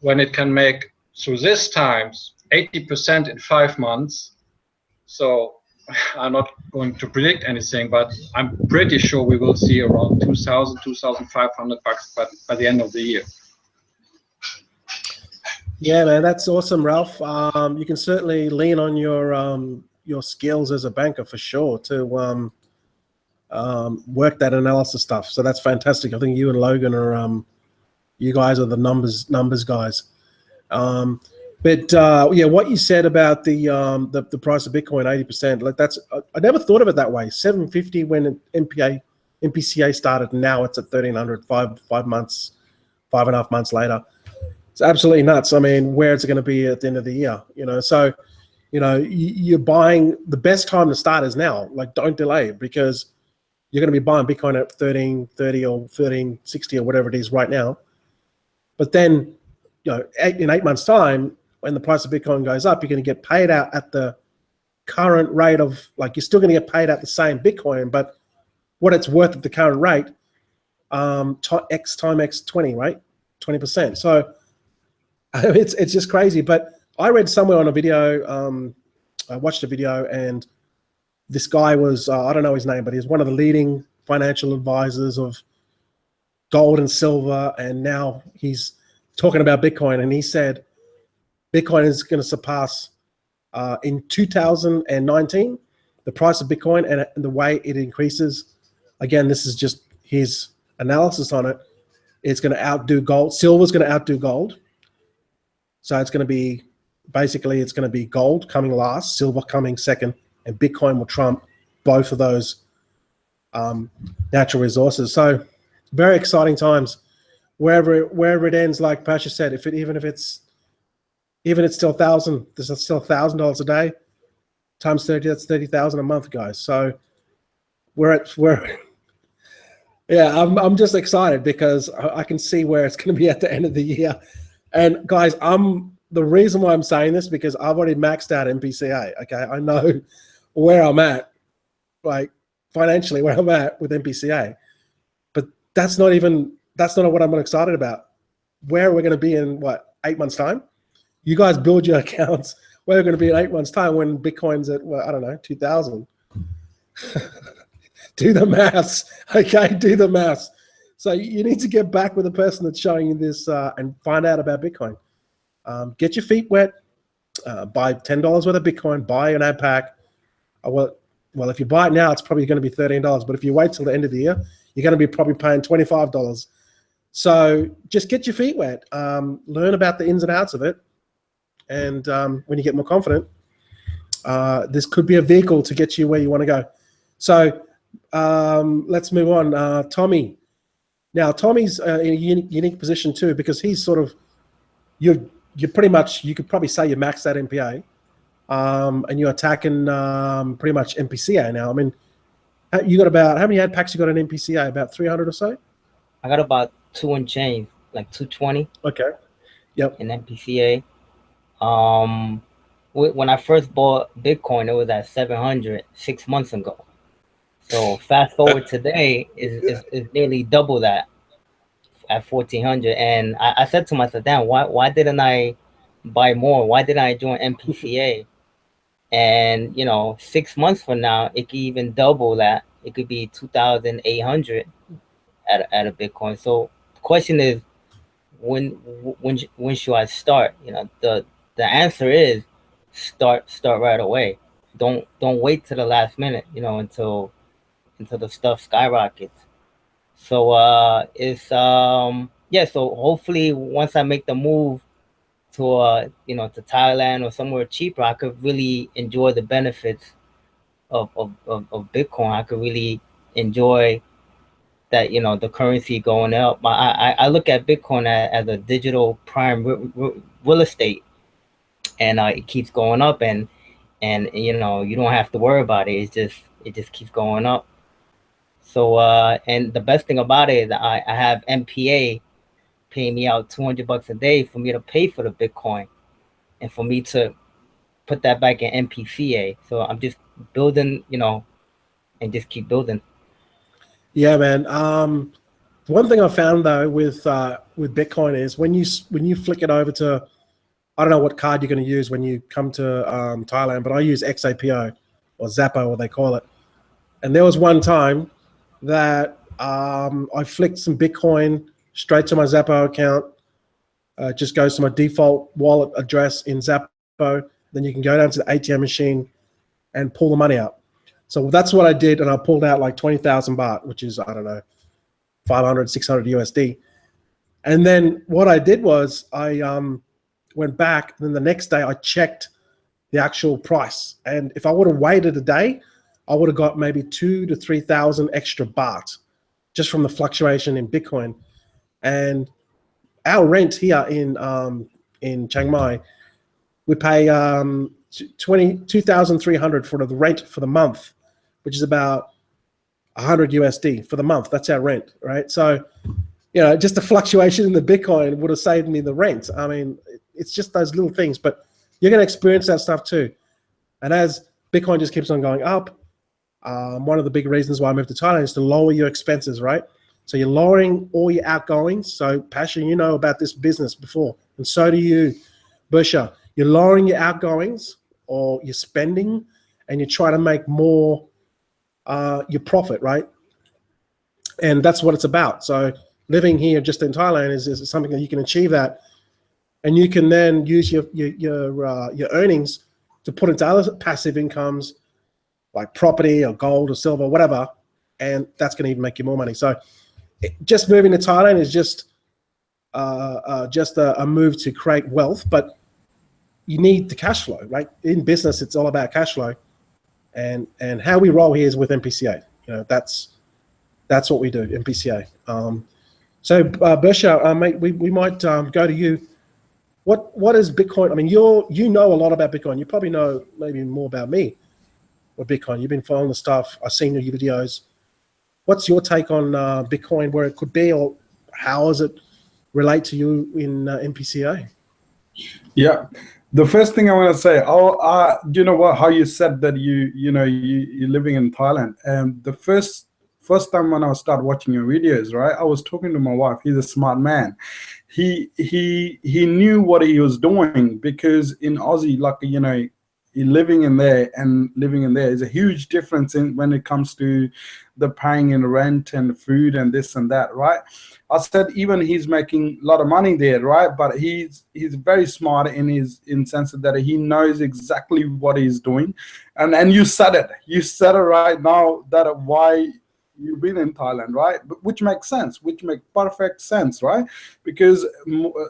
when it can make, through this times, 80% in 5 months, so I'm not going to predict anything, but I'm pretty sure we will see around 2,000, 2,500 bucks by the end of the year. Yeah, man, that's awesome, Ralph. You can certainly lean on your skills as a banker for sure to work that analysis stuff. So that's fantastic. I think you and Logan are you guys are the numbers guys. But yeah, what you said about the price of Bitcoin, 80%, like that's, I never thought of it that way. 750 when MPCA started, now it's at 1,300, 5 months, 5.5 months later. It's absolutely nuts. I mean, where is it going to be at the end of the year? You know, so, you know, you're buying, the best time to start is now. Like, don't delay, because you're going to be buying Bitcoin at 1330 or 1360 or whatever it is right now. But then, you know, in 8 months' time, when the price of Bitcoin goes up, you're going to get paid out at the current rate of, like, you're still going to get paid out the same Bitcoin, but what it's worth at the current rate, X time X20, right? 20%. So it's just crazy. But I read somewhere on a video, I watched a video, and this guy was, I don't know his name, but he's one of the leading financial advisors of gold and silver, and now he's talking about Bitcoin, and he said Bitcoin is going to surpass in 2019 the price of Bitcoin, and the way it increases. Again, this is just his analysis on it. It's going to outdo gold. Silver's going to outdo gold. So it's going to be, basically, it's going to be gold coming last, silver coming second, and Bitcoin will trump both of those natural resources. So very exciting times. Wherever it ends, like Pasha said, even if it's still $1,000, there's still $1,000 a day times 30. That's 30,000 a month, guys. So yeah, I'm just excited because I can see where it's going to be at the end of the year. And guys, the reason why I'm saying this, because I've already maxed out MPCA. Okay, I know where I'm at, like financially where I'm at with MPCA, but that's not what I'm excited about. Where we're going to be in 8 months' time? You guys build your accounts. Where we're going to be in 8 months' time when Bitcoin's at, well, I don't know, 2,000. Do the maths, okay? Do the maths. So you need to get back with the person that's showing you this and find out about Bitcoin. Get your feet wet. Buy $10 worth of Bitcoin. Buy an ad pack. Well, if you buy it now, it's probably going to be $13. But if you wait till the end of the year, you're going to be probably paying $25. So just get your feet wet. Learn about the ins and outs of it. And when you get more confident, this could be a vehicle to get you where you want to go. So let's move on. Tommy. Now, Tommy's in a unique position too, because he's sort of, you've you pretty much, you could probably say you maxed out MPA, and you're attacking pretty much MPCA now. I mean, you got about, how many ad packs you got in MPCA? About 300 or so? I got about 2 and change, like 220. Okay. Yep. In MPCA. When I first bought Bitcoin, it was at 700 6 months ago. So fast forward today is nearly double that at 1400. And I said to myself, damn, why didn't I buy more? Why didn't I join MPCA? And 6 months from now, it could even double that. It could be 2,800 at a Bitcoin. So the question is, when should I start? The answer is start right away. Don't wait to the last minute, until the stuff skyrockets. So so hopefully once I make the move to to Thailand or somewhere cheaper, I could really enjoy the benefits of Bitcoin. I could really enjoy that, the currency going up. I look at Bitcoin as a digital prime real estate, and it keeps going up, and you don't have to worry about it. It just keeps going up. So and the best thing about it is I have MPA paying me out $200 a day for me to pay for the Bitcoin, and for me to put that back in MPCA. So I'm just building, and just keep building. Yeah, man. One thing I found though with Bitcoin is when you flick it over to, I don't know what card you're going to use when you come to Thailand, but I use XAPO or Zappo, or they call it. And there was one time that I flicked some Bitcoin straight to my Zappo account. It just goes to my default wallet address in Zappo. Then you can go down to the ATM machine and pull the money out. So that's what I did, and I pulled out like 20,000 baht, which is, I don't know, 500, 600 USD. And then what I did was I went back, and then the next day I checked the actual price. And if I would have waited a day, I would have got maybe 2,000 to 3,000 extra baht just from the fluctuation in Bitcoin. And our rent here in Chiang Mai, we pay 2,300 for the rent for the month, which is about 100 USD for the month. That's our rent, right? So, just the fluctuation in the Bitcoin would have saved me the rent. I mean, it's just those little things, but you're going to experience that stuff too. And as Bitcoin just keeps on going up, one of the big reasons why I moved to Thailand is to lower your expenses, right? So you're lowering all your outgoings. So Pasha, you know about this business before, and so do you, Bersha. You're lowering your outgoings or your spending, and you're trying to make more your profit, right? And that's what it's about. So living here just in Thailand is something that you can achieve that, and you can then use your earnings to put into other passive incomes like property or gold or silver, whatever, and that's going to even make you more money. So just moving to Thailand is just a move to create wealth, but you need the cash flow, right? In business, it's all about cash flow, and how we roll here is with MPCA. That's what we do, MPCA. So Bersha, mate, we might go to you. What is Bitcoin? I mean, you know a lot about Bitcoin. You probably know maybe more about me with Bitcoin. You've been following the stuff. I've seen your videos. What's your take on Bitcoin, where it could be, or how does it relate to you in MPCA? Yeah. The first thing I want to say, you know what? How you said that you're living in Thailand, and the first time when I started watching your videos, right? I was talking to my wife. He's a smart man. He knew what he was doing, because in Aussie, like living in there and living in there is a huge difference when it comes to the paying in rent and food and this and that, right? I said even he's making a lot of money there, right? But he's very smart in sense that he knows exactly what he's doing, and you said it right now, that why you've been in Thailand, right? Which makes sense, which makes perfect sense, right? Because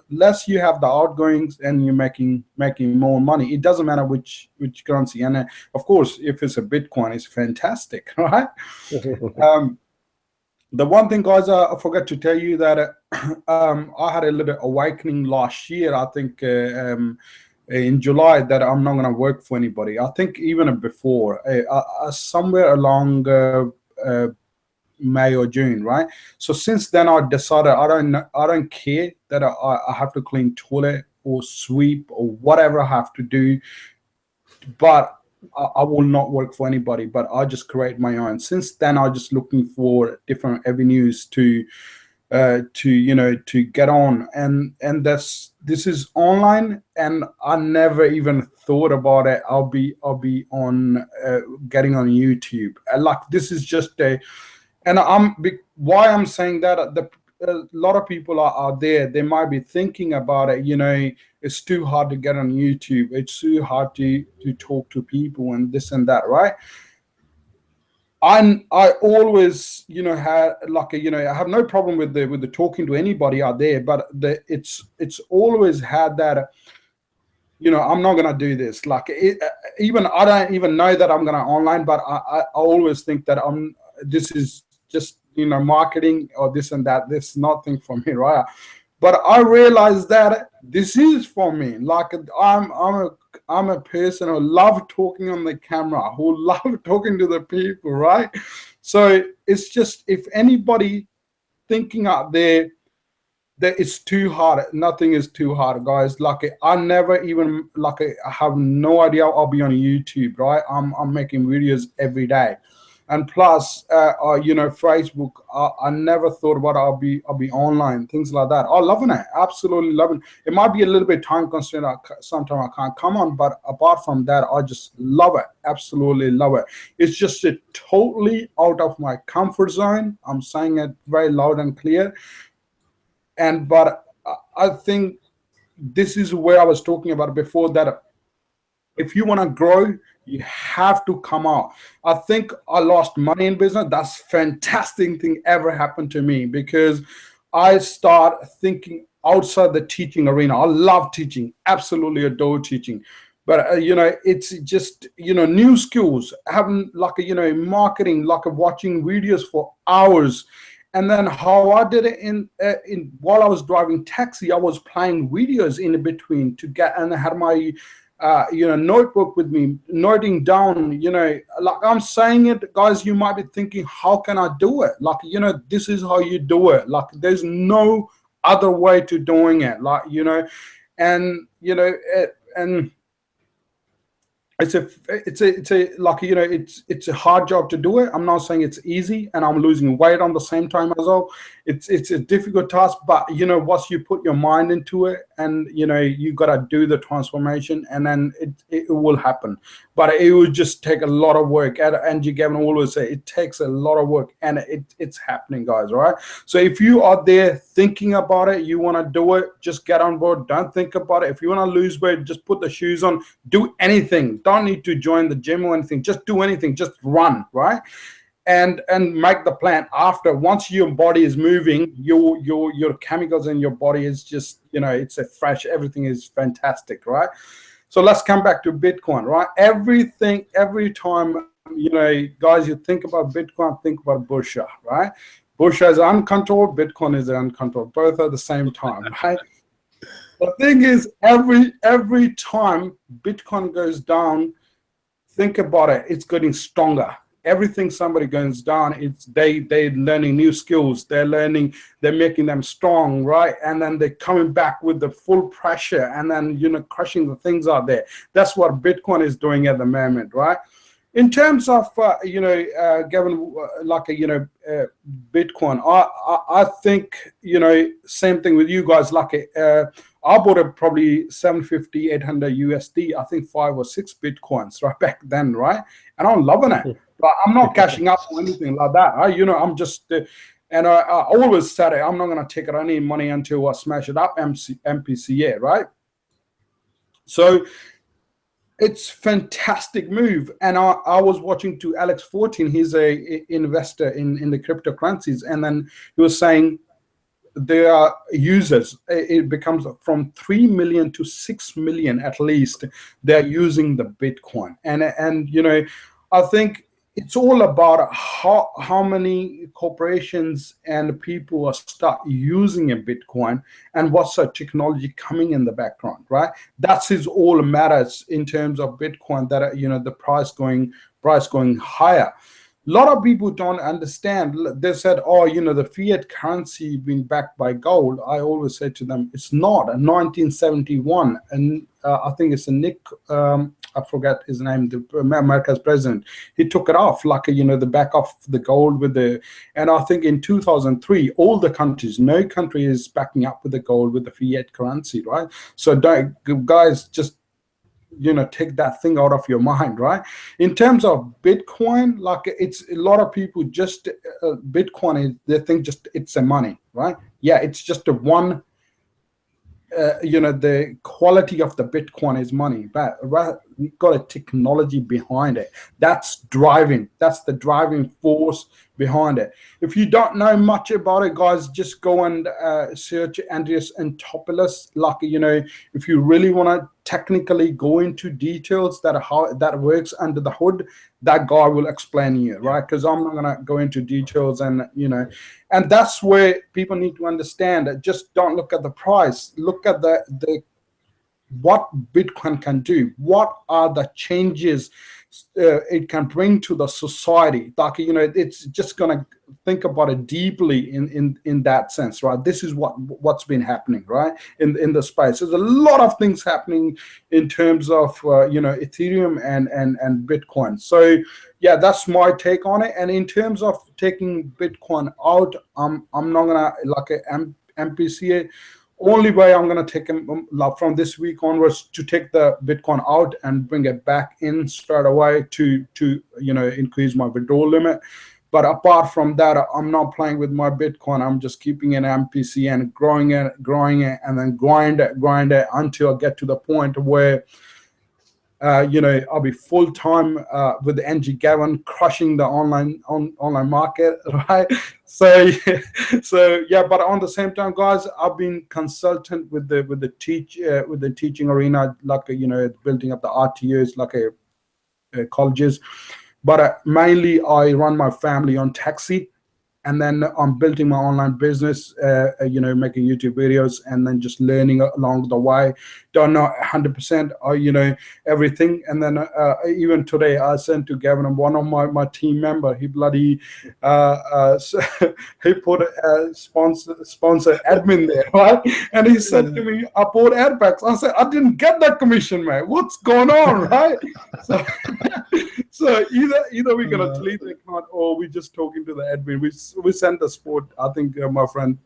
less you have the outgoings and you're making more money. It doesn't matter which currency, and of course, if it's a Bitcoin, it's fantastic, right? The one thing, guys, I forgot to tell you that I had a little awakening last year. I think in July that I'm not going to work for anybody. I think even before, somewhere along May or June, right? So since then, I decided I don't care that I have to clean toilet or sweep or whatever I have to do, but I will not work for anybody. But I just create my own. Since then, I'm just looking for different avenues to get on, and this is online, and I never even thought about it. I'll be on getting on YouTube. Like this is just and why I'm saying that a lot of people are there. They might be thinking about it. It's too hard to get on YouTube. It's too hard to talk to people and this and that, right? I always, had like I have no problem with the talking to anybody out there, but it's always had that, I'm not gonna do this. Like even I don't even know that I'm gonna online, but I always think that this is just marketing or this and that. This is nothing for me, right? But I realized that this is for me. Like I'm a person who love talking on the camera, who love talking to the people, right? So it's just, if anybody thinking out there that it's too hard, nothing is too hard, guys. Like I never even, like I have no idea I'll be on YouTube, right? I'm making videos every day. And plus, Facebook, I never thought about I'll be online, things like that. I'm loving it, absolutely loving it. It might be a little bit time constrained. Sometimes I can't come on, but apart from that, I just love it, absolutely love it. It's just totally out of my comfort zone. I'm saying it very loud and clear. But I think this is where I was talking about before, that if you want to grow, you have to come out. I think I lost money in business. That's fantastic thing ever happened to me, because I start thinking outside the teaching arena. I love teaching, absolutely adore teaching. But it's just new skills, having like marketing, like watching videos for hours. And then how I did it in while I was driving taxi, I was playing videos in between to get, and I had my notebook with me, noting down, like I'm saying it, guys, you might be thinking, how can I do it? Like, this is how you do it. Like, there's no other way to doing it. Like, and it's a hard job to do it. I'm not saying it's easy, and I'm losing weight on the same time as well. It's a difficult task, but once you put your mind into it, and you gotta do the transformation, and then it will happen. But it will just take a lot of work. Angie Gavin always say it takes a lot of work, and it's happening, guys. Right? So if you are there thinking about it, you want to do it, just get on board. Don't think about it. If you want to lose weight, just put the shoes on. Do anything. Don't need to join the gym or anything. Just do anything. Just run. Right? And make the plan. After, once your body is moving, your chemicals in your body is just it's a fresh. Everything is fantastic. Right? So let's come back to Bitcoin, right? Every time, guys, you think about Bitcoin, think about Busha, right? Busha is uncontrolled, Bitcoin is uncontrolled, both at the same time, right? The thing is, every time Bitcoin goes down, think about it, it's getting stronger. Everything somebody goes down, it's they're learning new skills, they're making them strong, right? And then they're coming back with the full pressure, and then crushing the things out there. That's what Bitcoin is doing at the moment, right? In terms of Gavin, Bitcoin, I think same thing with you guys. Like I bought it probably 750, 800 USD. I think 5 or 6 Bitcoins right back then, right? And I'm loving it. But I'm not cashing up or anything like that. I'm just, and I always said it, I'm not going to take any money until I smash it up, MPCA, right? So it's fantastic move. And I was watching to Alex 14. He's a investor in the cryptocurrencies. And then he was saying there are users, it becomes from 3 million to 6 million at least, they're using the Bitcoin. And I think it's all about how many corporations and people are start using a Bitcoin, and what's the technology coming in the background, right? That is all matters in terms of Bitcoin, that the price going higher. A lot of people don't understand. They said, oh, the fiat currency being backed by gold. I always say to them, it's not. In 1971, and I think it's I forget his name, America's president, he took it off, like, the back of the gold with and I think in 2003, all the countries, no country is backing up with the gold with the fiat currency, right? So guys, just take that thing out of your mind, right? In terms of Bitcoin, like, it's a lot of people just Bitcoin, they think just it's a money, right? Yeah, it's just a one. The quality of the Bitcoin is money, but we've got a technology behind it. That's the driving force behind it. If you don't know much about it, guys, just go and search Andreas Antonopoulos. Like, if you really want to technically go into details that how that works under the hood, that guy will explain you, right? Because I'm not gonna go into details, and and that's where people need to understand that. Just don't look at the price, look at the what Bitcoin can do, what are the changes it can bring to the society. Like, it's just gonna think about it deeply in that sense, right? This is what's been happening, right, in the space. There's a lot of things happening in terms of Ethereum and Bitcoin. So yeah, that's my take on it. And in terms of taking Bitcoin out, I'm not gonna, like a MPCA. Only way I'm going to take him from this week onwards to take the Bitcoin out and bring it back in straight away to increase my withdrawal limit. But apart from that, I'm not playing with my Bitcoin. I'm just keeping an MPC and growing it, and then grind it until I get to the point where I'll be full time with NG Gavin, crushing the online market, right? So yeah. But on the same time, guys, I've been consultant with the teaching arena, like building up the RTOs, like colleges. But mainly, I run my family on taxi. And then I'm building my online business, making YouTube videos, and then just learning along the way. Don't know 100%, everything. And then even today, I sent to Gavin, and one of my team member, he bloody he put a sponsor admin there, right? And he said to me, I bought airbags. I said, I didn't get that commission, man. What's going on, right? So either we're gonna delete the account, or we just talking to the admin. We send the sport. I think my friend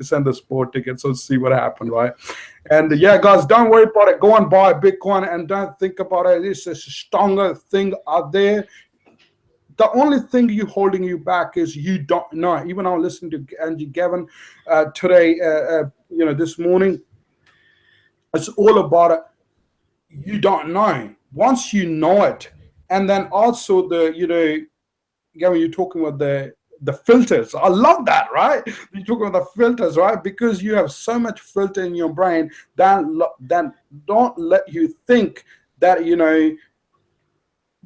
sent the sport ticket, so see what happened, right? And yeah, guys, don't worry about it. Go and buy Bitcoin, and don't think about it. It's a stronger thing out there. The only thing holding you back is you don't know. Even I listened to Angie Gavin today, this morning. It's all about it. You don't know. Once you know it. And then also Gavin, you're talking about the filters. I love that, right? You're talking about the filters, right? Because you have so much filter in your brain, then don't let you think that,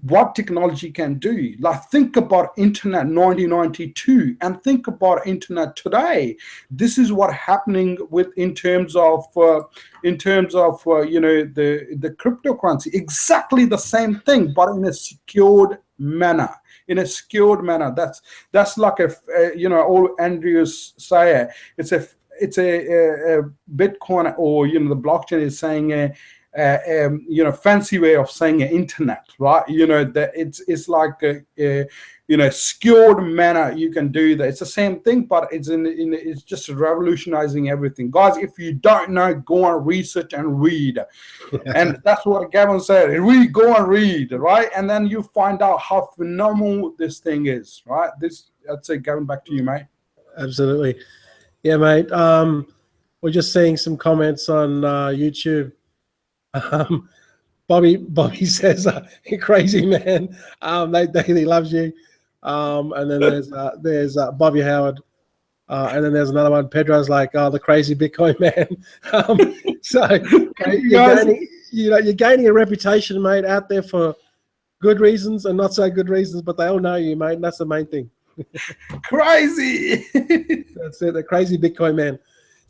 what technology can do. Like, think about internet 1992 and think about internet today. This is what happening in terms of the cryptocurrency. Exactly the same thing, but in a secured manner. That's like all Andrews say. It's a Bitcoin, or the blockchain is saying fancy way of saying internet, right? That it's like a secured manner you can do that. It's the same thing, but it's just revolutionizing everything. Guys, if you don't know, go and research and read. And that's what Gavin said. Go and read, right? And then you find out how phenomenal this thing is, right? I'd say, Gavin, back to you, mate. Absolutely. Yeah, mate. We're just seeing some comments on YouTube. Bobby says, crazy man. He loves you. And then there's Bobby Howard. And then there's another one. Pedro's like, the crazy Bitcoin man. So you're gaining a reputation, mate, out there for good reasons and not so good reasons, but they all know you, mate. And that's the main thing. Crazy. That's it, the crazy Bitcoin man.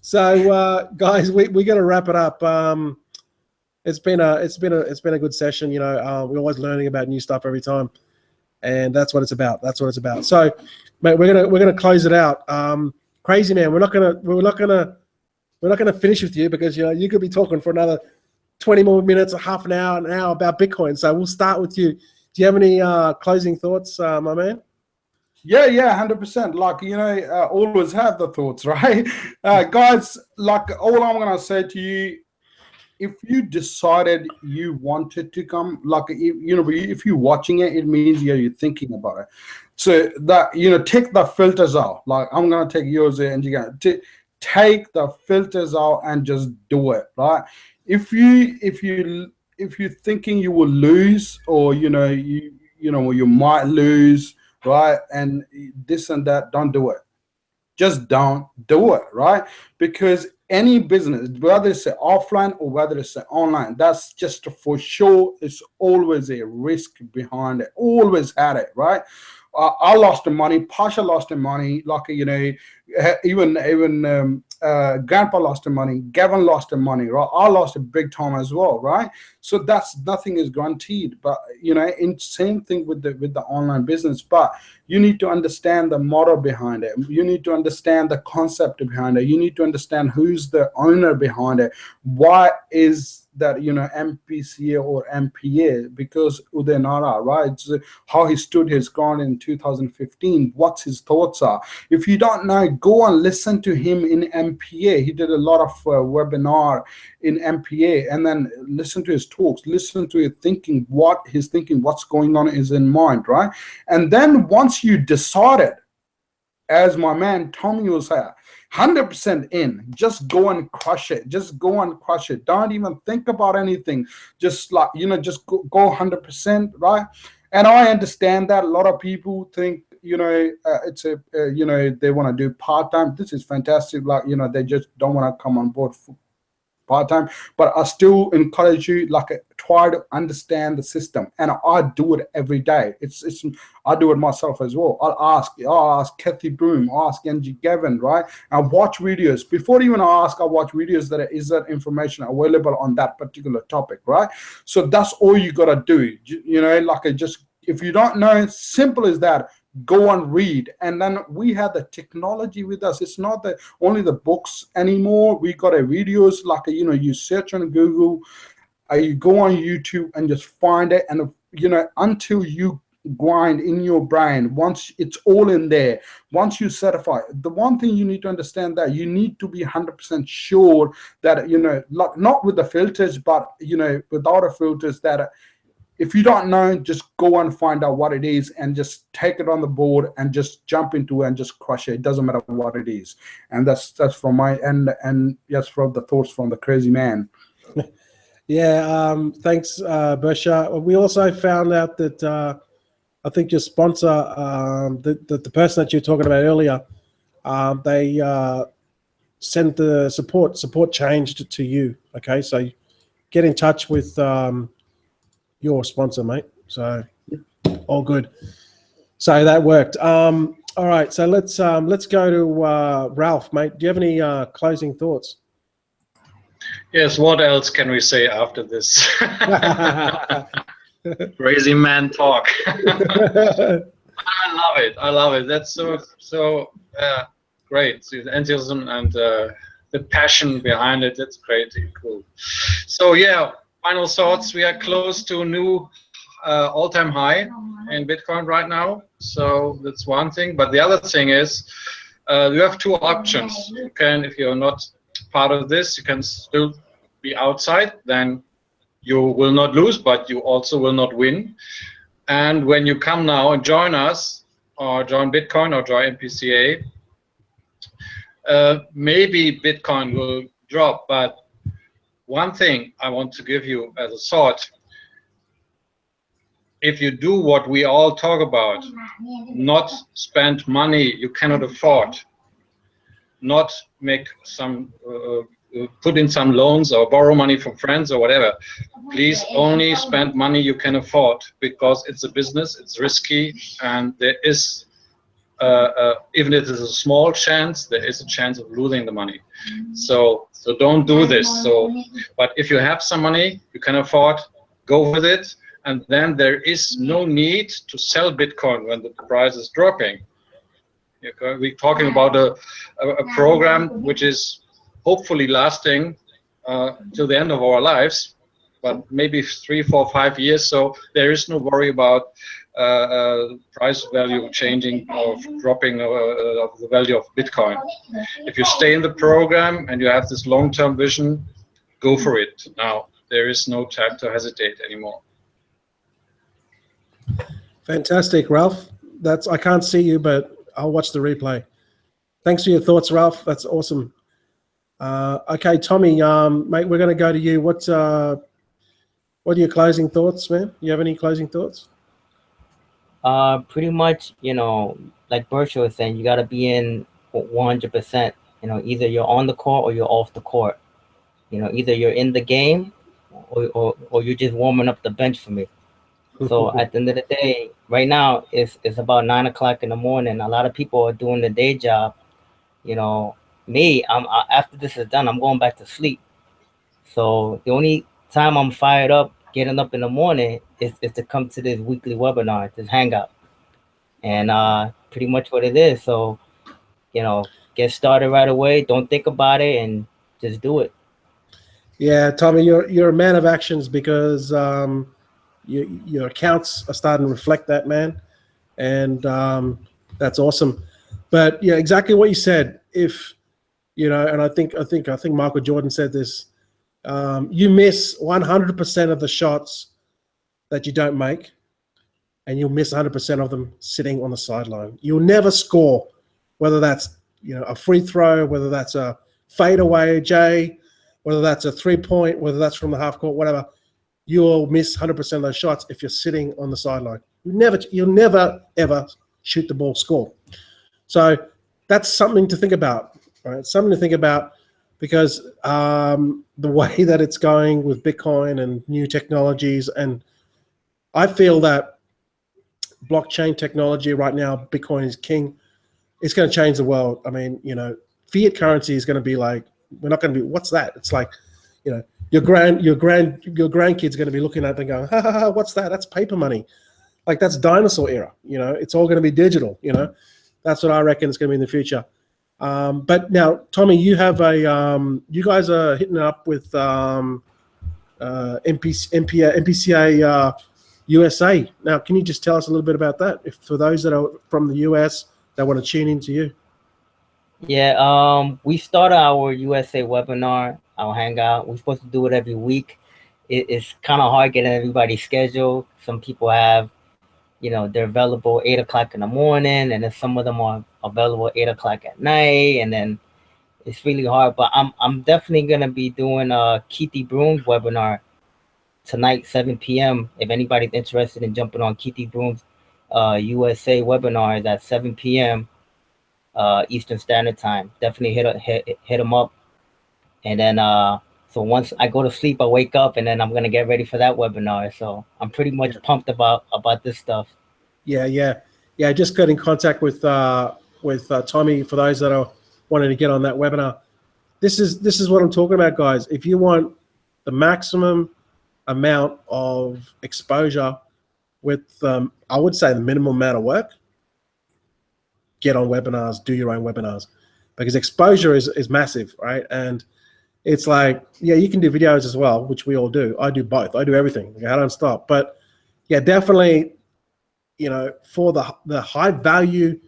So, guys, we got to wrap it up. It's been a good session. You know, we're always learning about new stuff every time, and that's what it's about. That's what it's about. So, mate, we're gonna close it out. Crazy man, we're not gonna finish with you because you could be talking for another 20 more minutes, a half an hour about Bitcoin. So we'll start with you. Do you have any closing thoughts, my man? Yeah, 100%. Like, always have the thoughts, right? Guys, like, all I'm going to say to you, if you decided you wanted to come, like, if you're watching it, it means you're thinking about it. So that, take the filters out. Like, I'm going to take yours there, and you're going to take the filters out and just do it, right? If you're thinking you will lose, or, you might lose, right, and this and that, don't do it. Just don't do it, right? Because any business, whether it's offline or whether it's online, that's just for sure. It's always a risk behind it. Always had it, right? I lost the money. Pasha lost the money. Like, even Grandpa lost the money. Gavin lost the money. Right? I lost it big time as well, right? So that's, nothing is guaranteed. But in same thing with the online business. But you need to understand the model behind it. You need to understand the concept behind it. You need to understand who's the owner behind it. Why is that MPCA or MPA? Because Uday Nara, right? So how he stood his ground in 2015, what his thoughts are. If you don't know, go and listen to him in MPA. He did a lot of webinar in MPA, and then listen to his talks, listen to his thinking, what's going on is in mind, right? And then once you decided, as my man Tommy was saying, 100% in, just go and crush it. Just go and crush it. Don't even think about anything. Just like, just go 100%, right? And I understand that a lot of people think, it's they want to do part-time. This is fantastic. Like, they just don't want to come on board for part-time, but I still encourage you, like, try to understand the system. And I do it every day. I do it myself as well. I'll ask Kathy Broom, I'll ask NG Gavin, right? I watch videos. Before even I ask, I watch videos is that information available on that particular topic, right? So that's all you gotta do. If you don't know, simple as that. Go and read. And then we have the technology with us. It's not only the books anymore. We got videos, like, you search on Google, you go on YouTube and just find it. And, until you grind in your brain, once it's all in there, once you certify, the one thing you need to understand, that you need to be 100% sure that, not with the filters, but, without the filters, that if you don't know, just go and find out what it is and just take it on the board and just jump into it and just crush it. It doesn't matter what it is. And that's from my end, and yes, from the thoughts from the crazy man. Yeah, thanks, Bersha. We also found out that I think your sponsor, the person that you were talking about earlier, they sent the support changed to you. Okay, so get in touch with your sponsor, mate. So all good. So that worked. All right, so let's go to Ralph, mate. Do you have any closing thoughts? Yes, what else can we say after this? Crazy man talk. I love it. That's so great. The enthusiasm and the passion behind it, that's great. Cool. So yeah, final thoughts. We are close to a new all-time high in Bitcoin right now. So that's one thing. But the other thing is, you have two options. You can, if you're not part of this, you can still be outside. Then you will not lose, but you also will not win. And when you come now and join us, or join Bitcoin, or join MPCA, maybe Bitcoin will drop. But one thing I want to give you as a thought: if you do what we all talk about, not spend money you cannot afford, not make some put in some loans or borrow money from friends or whatever, please only spend money you can afford, because it's a business, it's risky, and there is, even if there's a small chance, there is a chance of losing the money. So don't do this. But if you have some money you can afford, go with it, and then there is no need to sell Bitcoin when the price is dropping. We're talking about a program which is hopefully lasting till the end of our lives, but maybe 3, 4, 5 years. So there is no worry about price value changing or dropping of the value of Bitcoin. If you stay in the program and you have this long-term vision, go for it. Now there is no time to hesitate anymore. Fantastic, Ralph. I can't see you, but I'll watch the replay. Thanks for your thoughts, Ralph. That's awesome. Okay, Tommy, mate, we're going to go to you. What are your closing thoughts, man? You have any closing thoughts? Pretty much, like Berkshire was saying, you got to be in 100%. Either you're on the court or you're off the court. Either you're in the game or you're just warming up the bench for me. So at the end of the day, right now it's about 9 o'clock in the morning. A lot of people are doing the day job. Me, after this is done, I'm going back to sleep. So the only time I'm fired up, getting up in the morning, is to come to this weekly webinar, this hangout, and pretty much what it is. So get started right away. Don't think about it and just do it. Yeah, Tommy, you're a man of actions, because your accounts are starting to reflect that, man, and that's awesome. But yeah, exactly what you said. If and I think Michael Jordan said this. You miss 100% of the shots that you don't make, and you'll miss 100% of them sitting on the sideline. You'll never score, whether that's a free throw, whether that's a fadeaway, Jay, whether that's a 3-point, whether that's from the half court, whatever. You'll miss 100% of those shots if you're sitting on the sideline. You'll never ever shoot the ball, score. So that's something to think about, right? Something to think about, because the way that it's going with Bitcoin and new technologies, and I feel that blockchain technology right now, Bitcoin is king. It's going to change the world. I mean, fiat currency is going to be like, we're not going to be, what's that? It's like, your grandkids are going to be looking at it and going, ha ha ha, what's that? That's paper money. Like, that's dinosaur era. It's all going to be digital. That's what I reckon it's going to be in the future. But now, Tommy, you have you guys are hitting up with MPCA USA. Now, can you just tell us a little bit about that, for those that are from the US that want to tune into you? Yeah, we started our USA webinar, our hangout. We're supposed to do it every week. It's kind of hard getting everybody's schedule. Some people have, they're available 8 o'clock in the morning, and then some of them are available 8 o'clock at night, and then it's really hard. But I'm definitely gonna be doing a Keithy Broom's webinar tonight, 7 p.m. If anybody's interested in jumping on Keithy Broom's USA webinar, is at 7 p.m. Eastern Standard Time. Definitely hit them up, and then so once I go to sleep, I wake up, and then I'm gonna get ready for that webinar. So I'm pretty much pumped about this stuff. Yeah. Just got in contact with Tommy, for those that are wanting to get on that webinar. This is what I'm talking about, guys. If you want the maximum amount of exposure with, I would say, the minimum amount of work, get on webinars, do your own webinars, because exposure is massive, right? And it's like, yeah, you can do videos as well, which we all do. I do both. I do everything. I don't stop. But yeah, definitely, for the high value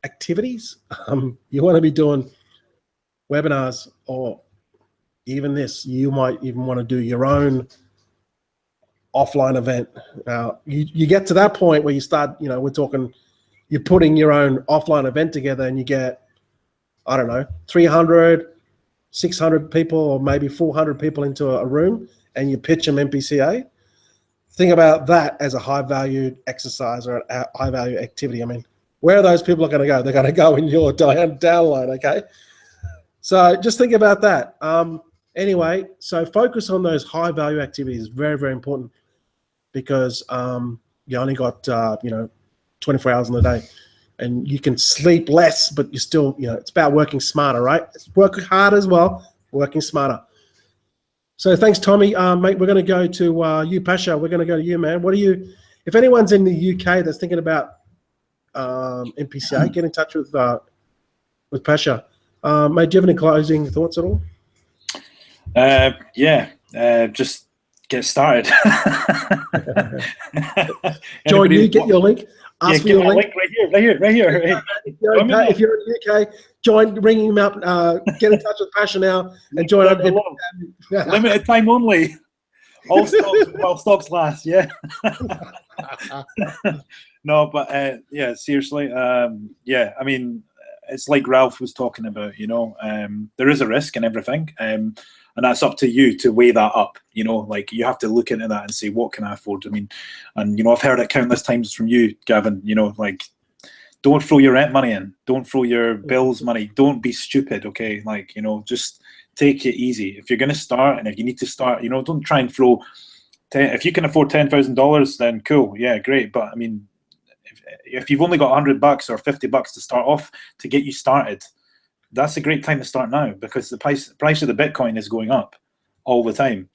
activities, you want to be doing webinars, or even this. You might even want to do your own offline event. Now, you get to that point where you start, we're talking, you're putting your own offline event together, and you get, I don't know, 300, 600 people, or maybe 400 people into a room, and you pitch them MPCA. Think about that as a high-value exercise or a high-value activity. I mean, where are those people going to go? They're going to go in your downline, okay? So just think about that. Anyway, so focus on those high value activities. Very, very important, because you only got 24 hours in the day, and you can sleep less, but you still, it's about working smarter, right? It's work hard as well, working smarter. So thanks, Tommy. Mate, we're going to go to you, Pasha. We're going to go to you, man. What do you, if anyone's in the UK that's thinking about MPCA, get in touch with Pasha. Mate, do you have any closing thoughts at all? Just get started. Join you, get your link. Ask for your link. Right here. If you're in the UK, join, ring him up, get in touch with Pasha now, and join up. Limited time only. All stocks while stocks last, yeah. No, but seriously, I mean, it's like Ralph was talking about, there is a risk in everything, and that's up to you to weigh that up. Like, you have to look into that and say, what can I afford? I mean, and I've heard it countless times from you, Gavin. Like, don't throw your rent money in, don't throw your bills money, don't be stupid. Okay, like, just take it easy. If you're going to start, and if you need to start, don't try and throw. If you can afford $10,000, then cool, yeah, great. But I mean, if you've only got $100 or $50 to start off to get you started, that's a great time to start now, because the price of the Bitcoin is going up all the time,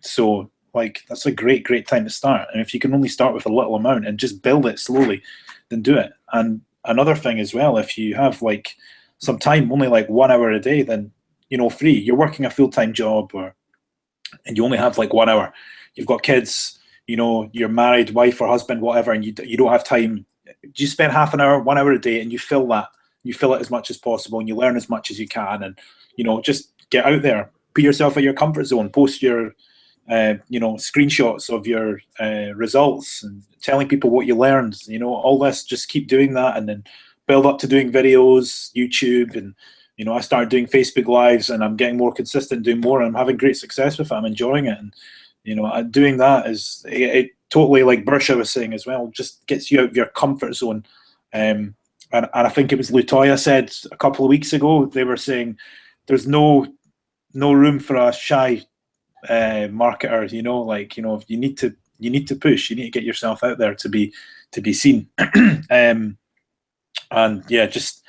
so like, that's a great time to start. And if you can only start with a little amount and just build it slowly, then do it. And another thing as well, if you have like some time, only like 1 hour a day, then free. You're working a full-time job, and you only have like 1 hour. You've got kids, you're married, wife or husband, whatever, and you don't have time. You spend half an hour, 1 hour a day, and you fill that. You fill it as much as possible, and you learn as much as you can, and just get out there, put yourself in your comfort zone, post your screenshots of your results, and telling people what you learned, all this. Just keep doing that, and then build up to doing videos, YouTube, and I started doing Facebook Lives, and I'm getting more consistent, doing more, and I'm having great success with it. I'm enjoying it, and doing that is it totally, like Bersha was saying as well, just gets you out of your comfort zone. And I think it was Lutoya said a couple of weeks ago, they were saying there's no room for a shy marketer. Like, you need to push, you need to get yourself out there to be seen. And yeah, just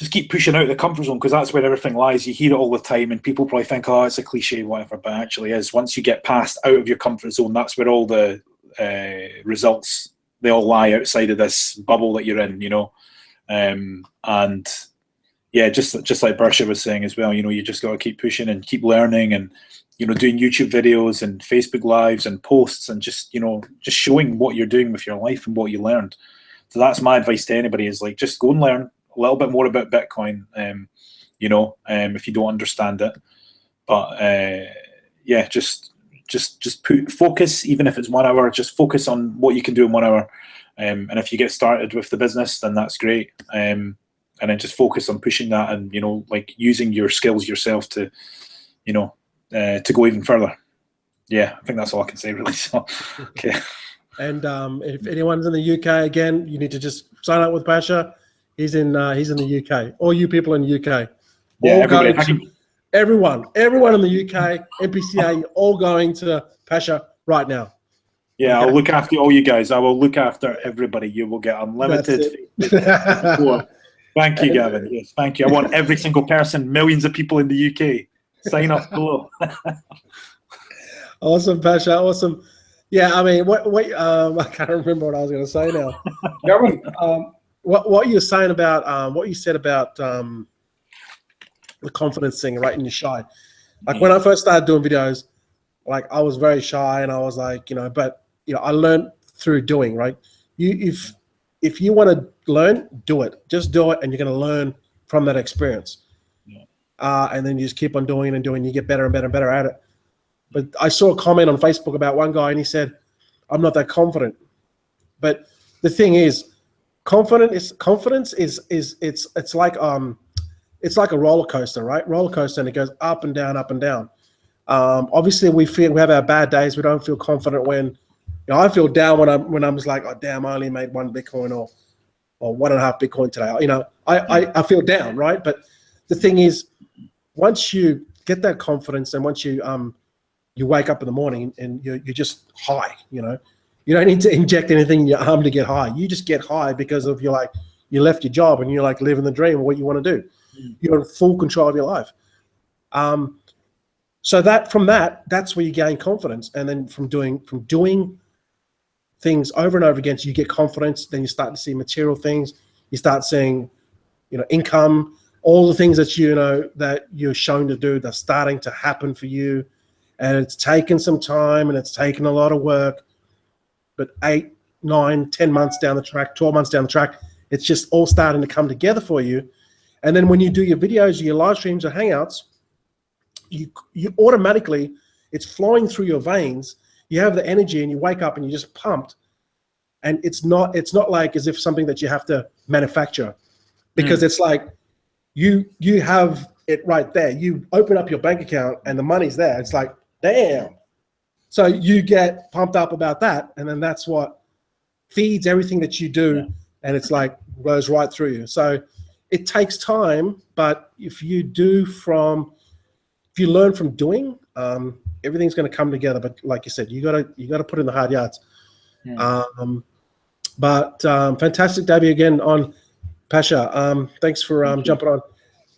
keep pushing out the comfort zone, because that's where everything lies. You hear it all the time, and people probably think, oh, it's a cliche, whatever, but it actually is. Once you get past out of your comfort zone, that's where all the results, they all lie outside of this bubble that you're in, and yeah, just like Bersha was saying as well, you just got to keep pushing and keep learning, and doing YouTube videos and Facebook Lives and posts, and just showing what you're doing with your life and what you learned. So that's my advice to anybody, is like, just go and learn a little bit more about Bitcoin, if you don't understand it. But yeah, just focus, even if it's 1 hour, just focus on what you can do in 1 hour. And if you get started with the business, then that's great. And then just focus on pushing that, and like using your skills yourself to go even further. Yeah, I think that's all I can say, really. So, okay. And if anyone's in the UK, again, you need to just sign up with Pasha. He's in the UK. All you people in the UK. Yeah, everyone in the UK, MPCA, you're all going to Pasha right now. Yeah, Okay. I'll look after all you guys. I will look after everybody. You will get unlimited support. Thank you, Gavin. Yes, thank you. I want every single person, millions of people in the UK. Sign up below. Awesome, Pasha. Awesome. Yeah, I mean, I can't remember what I was going to say now. Gavin, what you're saying about what you said about the confidence thing, right? And you're shy. Like, when I first started doing videos, like, I was very shy, and I was like, but I learned through doing, right? If you want to learn, do it. Just do it, and you're going to learn from that experience. Yeah. And then you just keep on doing and doing. You get better and better and better at it. But I saw a comment on Facebook about one guy, and he said, "I'm not that confident." But the thing is, confidence is it's like a roller coaster, right? Roller coaster, and it goes up and down, up and down. Obviously, we have our bad days. We don't feel confident when I feel down when I'm just like, oh damn, I only made one Bitcoin, or or 1.5 Bitcoin today. You know, I feel down, right? But the thing is, once you get that confidence, and once you wake up in the morning and you're just high, you know, you don't need to inject anything in your arm to get high. You just get high because of you left your job and you're like living the dream of what you want to do. You're in full control of your life. So that's where you gain confidence. And then from doing things over and over again, so you get confidence. Then you start to see material things. You start seeing, you know, income, all the things that that you're shown to do. They're starting to happen for you, and it's taken some time and it's taken a lot of work. But 8, 9, 10 months down the track, 12 months down the track, it's just all starting to come together for you. And then when you do your videos, your live streams or hangouts, you automatically, it's flowing through your veins. You have the energy and you wake up and you're just pumped. And it's not like as if something that you have to manufacture, because it's like you have it right there. You open up your bank account and the money's there. It's like, damn. So you get pumped up about that. And then that's what feeds everything that you do. Yeah. And it's like goes right through you. So it takes time, but if you learn from doing, everything's going to come together. But like you said, you gotta put in the hard yards. Yeah. But fantastic to have you again on, Pasha. Thanks for jumping on.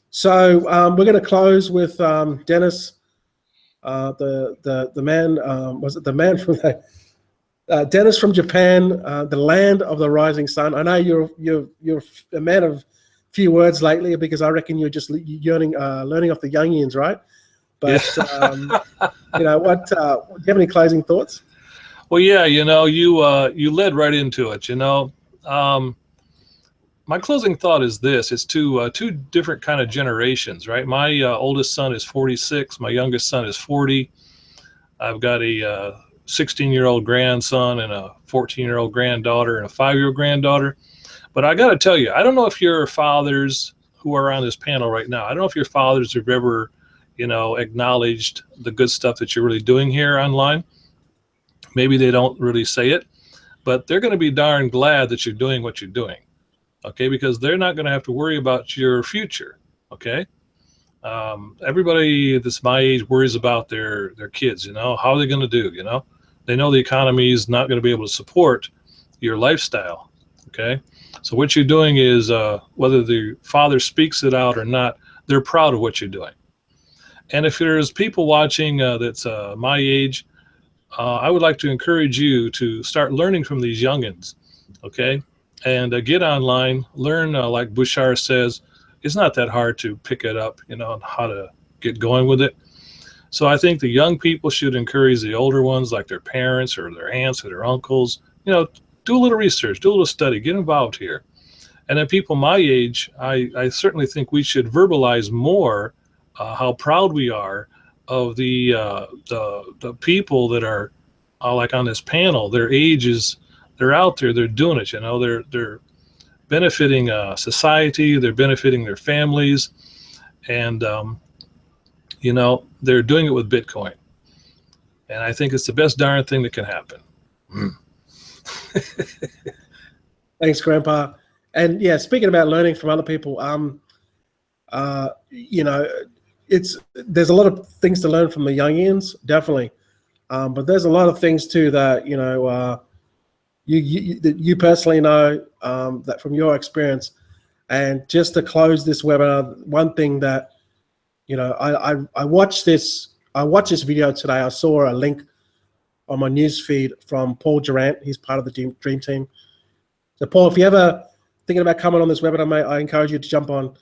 So we're going to close with Dennis, the man. Was it the man from Dennis from Japan, the land of the rising sun? I know you're a man of few words lately, because I reckon you're just learning off the Jungians, right? But you know what? Do you have any closing thoughts? Well, yeah, you know, you led right into it. You know, my closing thought is this: it's two different kind of generations, right? My oldest son is 46. My youngest son is 40. I've got a 16-year-old grandson and a 14-year-old granddaughter and a 5-year-old granddaughter. But I got to tell you, I don't know if your fathers who are on this panel right now, I don't know if your fathers have ever, you know, acknowledged the good stuff that you're really doing here online. Maybe they don't really say it, but they're going to be darn glad that you're doing what you're doing, okay? Because they're not going to have to worry about your future, okay? Everybody that's my age worries about their kids, you know, how are they going to do, you know? They know the economy is not going to be able to support your lifestyle, okay? So what you're doing is, whether the father speaks it out or not, they're proud of what you're doing. And if there's people watching that's my age, I would like to encourage you to start learning from these youngins, okay? And get online, learn, like Bouchard says, it's not that hard to pick it up, you know, and how to get going with it. So I think the young people should encourage the older ones, like their parents or their aunts or their uncles, you know, do a little research, do a little study, get involved here. And then people my age, I certainly think we should verbalize more how proud we are of the people that are like on this panel. Their ages, they're out there, they're doing it, you know, they're benefiting society, they're benefiting their families, and you know, they're doing it with Bitcoin. And I think it's the best darn thing that can happen. Thanks, Grandpa. And yeah, speaking about learning from other people, you know, there's a lot of things to learn from the Jungians, definitely. But there's a lot of things too that, you know, you personally know, that from your experience. And just to close this webinar, one thing that, you know, I watched this video today. I saw a link on my news feed from Paul Durant. He's part of the Dream Team. So Paul, if you ever thinking about coming on this webinar, mate, I encourage you to jump on.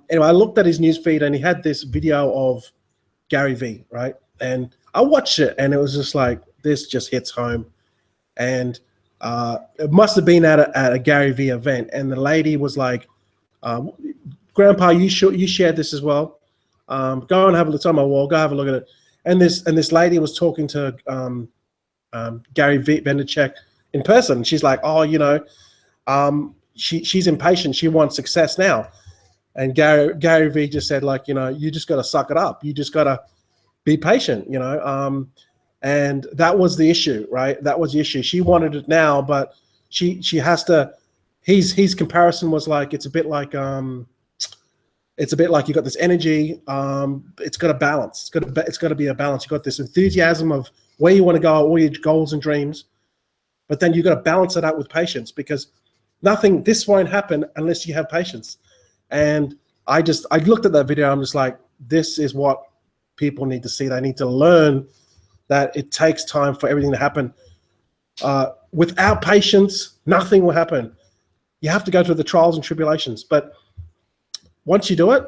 Anyway, I looked at his news feed and he had this video of Gary Vee, right? And I watched it and it was just like, this just hits home. And it must have been at a Gary Vee event. And the lady was like, Grandpa, you shared this as well. Go and have a look. It's on my wall. Go have a look at it. And this lady was talking to Gary Vaynerchuk in person. She's like, oh, you know, she's impatient. She wants success now. And Gary Vee just said, like, you know, you just got to suck it up. You just got to be patient, you know. And that was the issue, right? That was the issue. She wanted it now, but she has to his comparison was like, it's a bit like you got this energy. It's got a balance. It's got to be a balance. You got this enthusiasm of where you want to go, all your goals and dreams, but then you got to balance it out with patience, because this won't happen unless you have patience. And I looked at that video. I'm just like, this is what people need to see. They need to learn that it takes time for everything to happen. Without patience, nothing will happen. You have to go through the trials and tribulations, but once you do it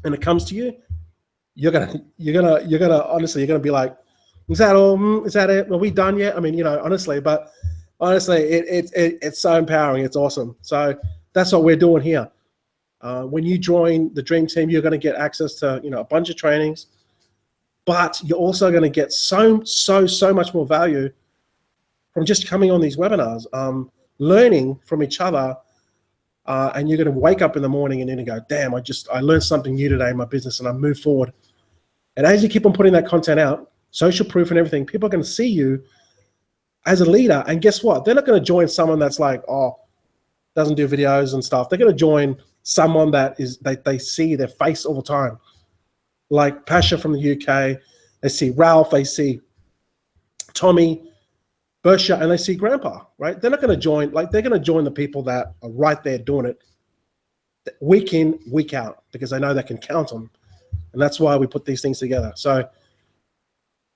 and it comes to you, you're gonna honestly, you're gonna be like, is that all? Is that it? Are we done yet? I mean, honestly, it's so empowering. It's awesome. So that's what we're doing here. When you join the Dream Team, you're going to get access to a bunch of trainings, but you're also going to get so much more value from just coming on these webinars, learning from each other, and you're going to wake up in the morning and then go, damn, I learned something new today in my business, and I move forward. And as you keep on putting that content out, social proof and everything, people are going to see you as a leader. And guess what? They're not going to join someone that's like, oh, doesn't do videos and stuff. They're going to join someone that they see their face all the time. Like Pasha from the UK, they see Ralph, they see Tommy, Bersha, and they see Grandpa, right? They're not going to join, they're going to join the people that are right there doing it week in, week out, because they know they can count on them. And that's why we put these things together. So,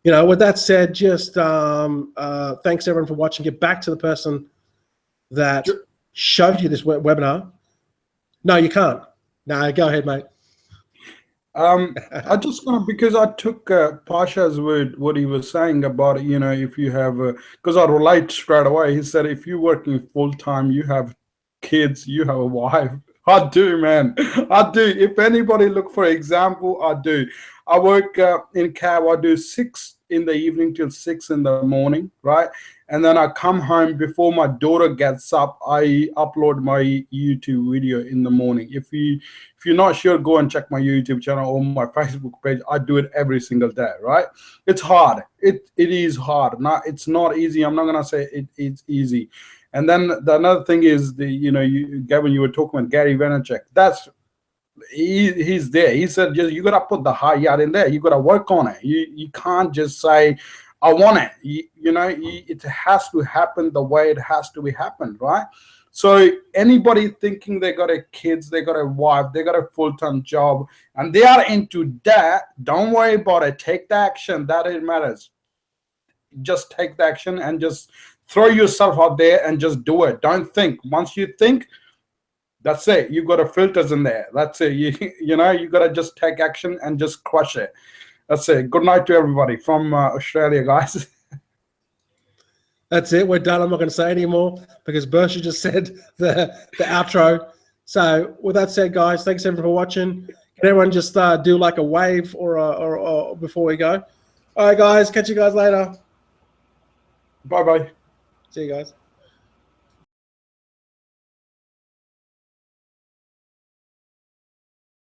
with that said, just thanks everyone for watching. Get back to the person that showed you this webinar. No, you can't. No, go ahead, mate. I just want to, because I took Pasha's word, what he was saying about it, if you have, because I relate straight away. He said, if you're working full time, you have kids, you have a wife. I do, man. I do. If anybody look for example, I do. I work in cab. I do 6 in the evening till 6 in the morning, right? And then I come home before my daughter gets up. I upload my YouTube video in the morning. If you're not sure, go and check my YouTube channel or my Facebook page. I do it every single day, right? It's hard. It is hard. It's not easy. I'm not gonna say it's easy. And then the another thing is Gavin, you were talking about Gary Vaynerchuk. He's there. He said, you gotta put the hard yard in there. You gotta work on it. You can't just say, I want it. It has to happen the way it has to be happened, right? So anybody thinking they got a kids, they got a wife, they got a full-time job, and they are into that, don't worry about it. Take the action. That it matters. Just take the action and just throw yourself out there and just do it. Don't think. Once you think, that's it. You got filters in there. That's it. You got to just take action and just crush it. That's it. Good night to everybody from Australia, guys. That's it. We're done. I'm not going to say any more because Bersha just said the outro. So with that said, guys, thanks everyone for watching. Can everyone just do like a wave or before we go? All right, guys. Catch you guys later. Bye-bye. See you guys.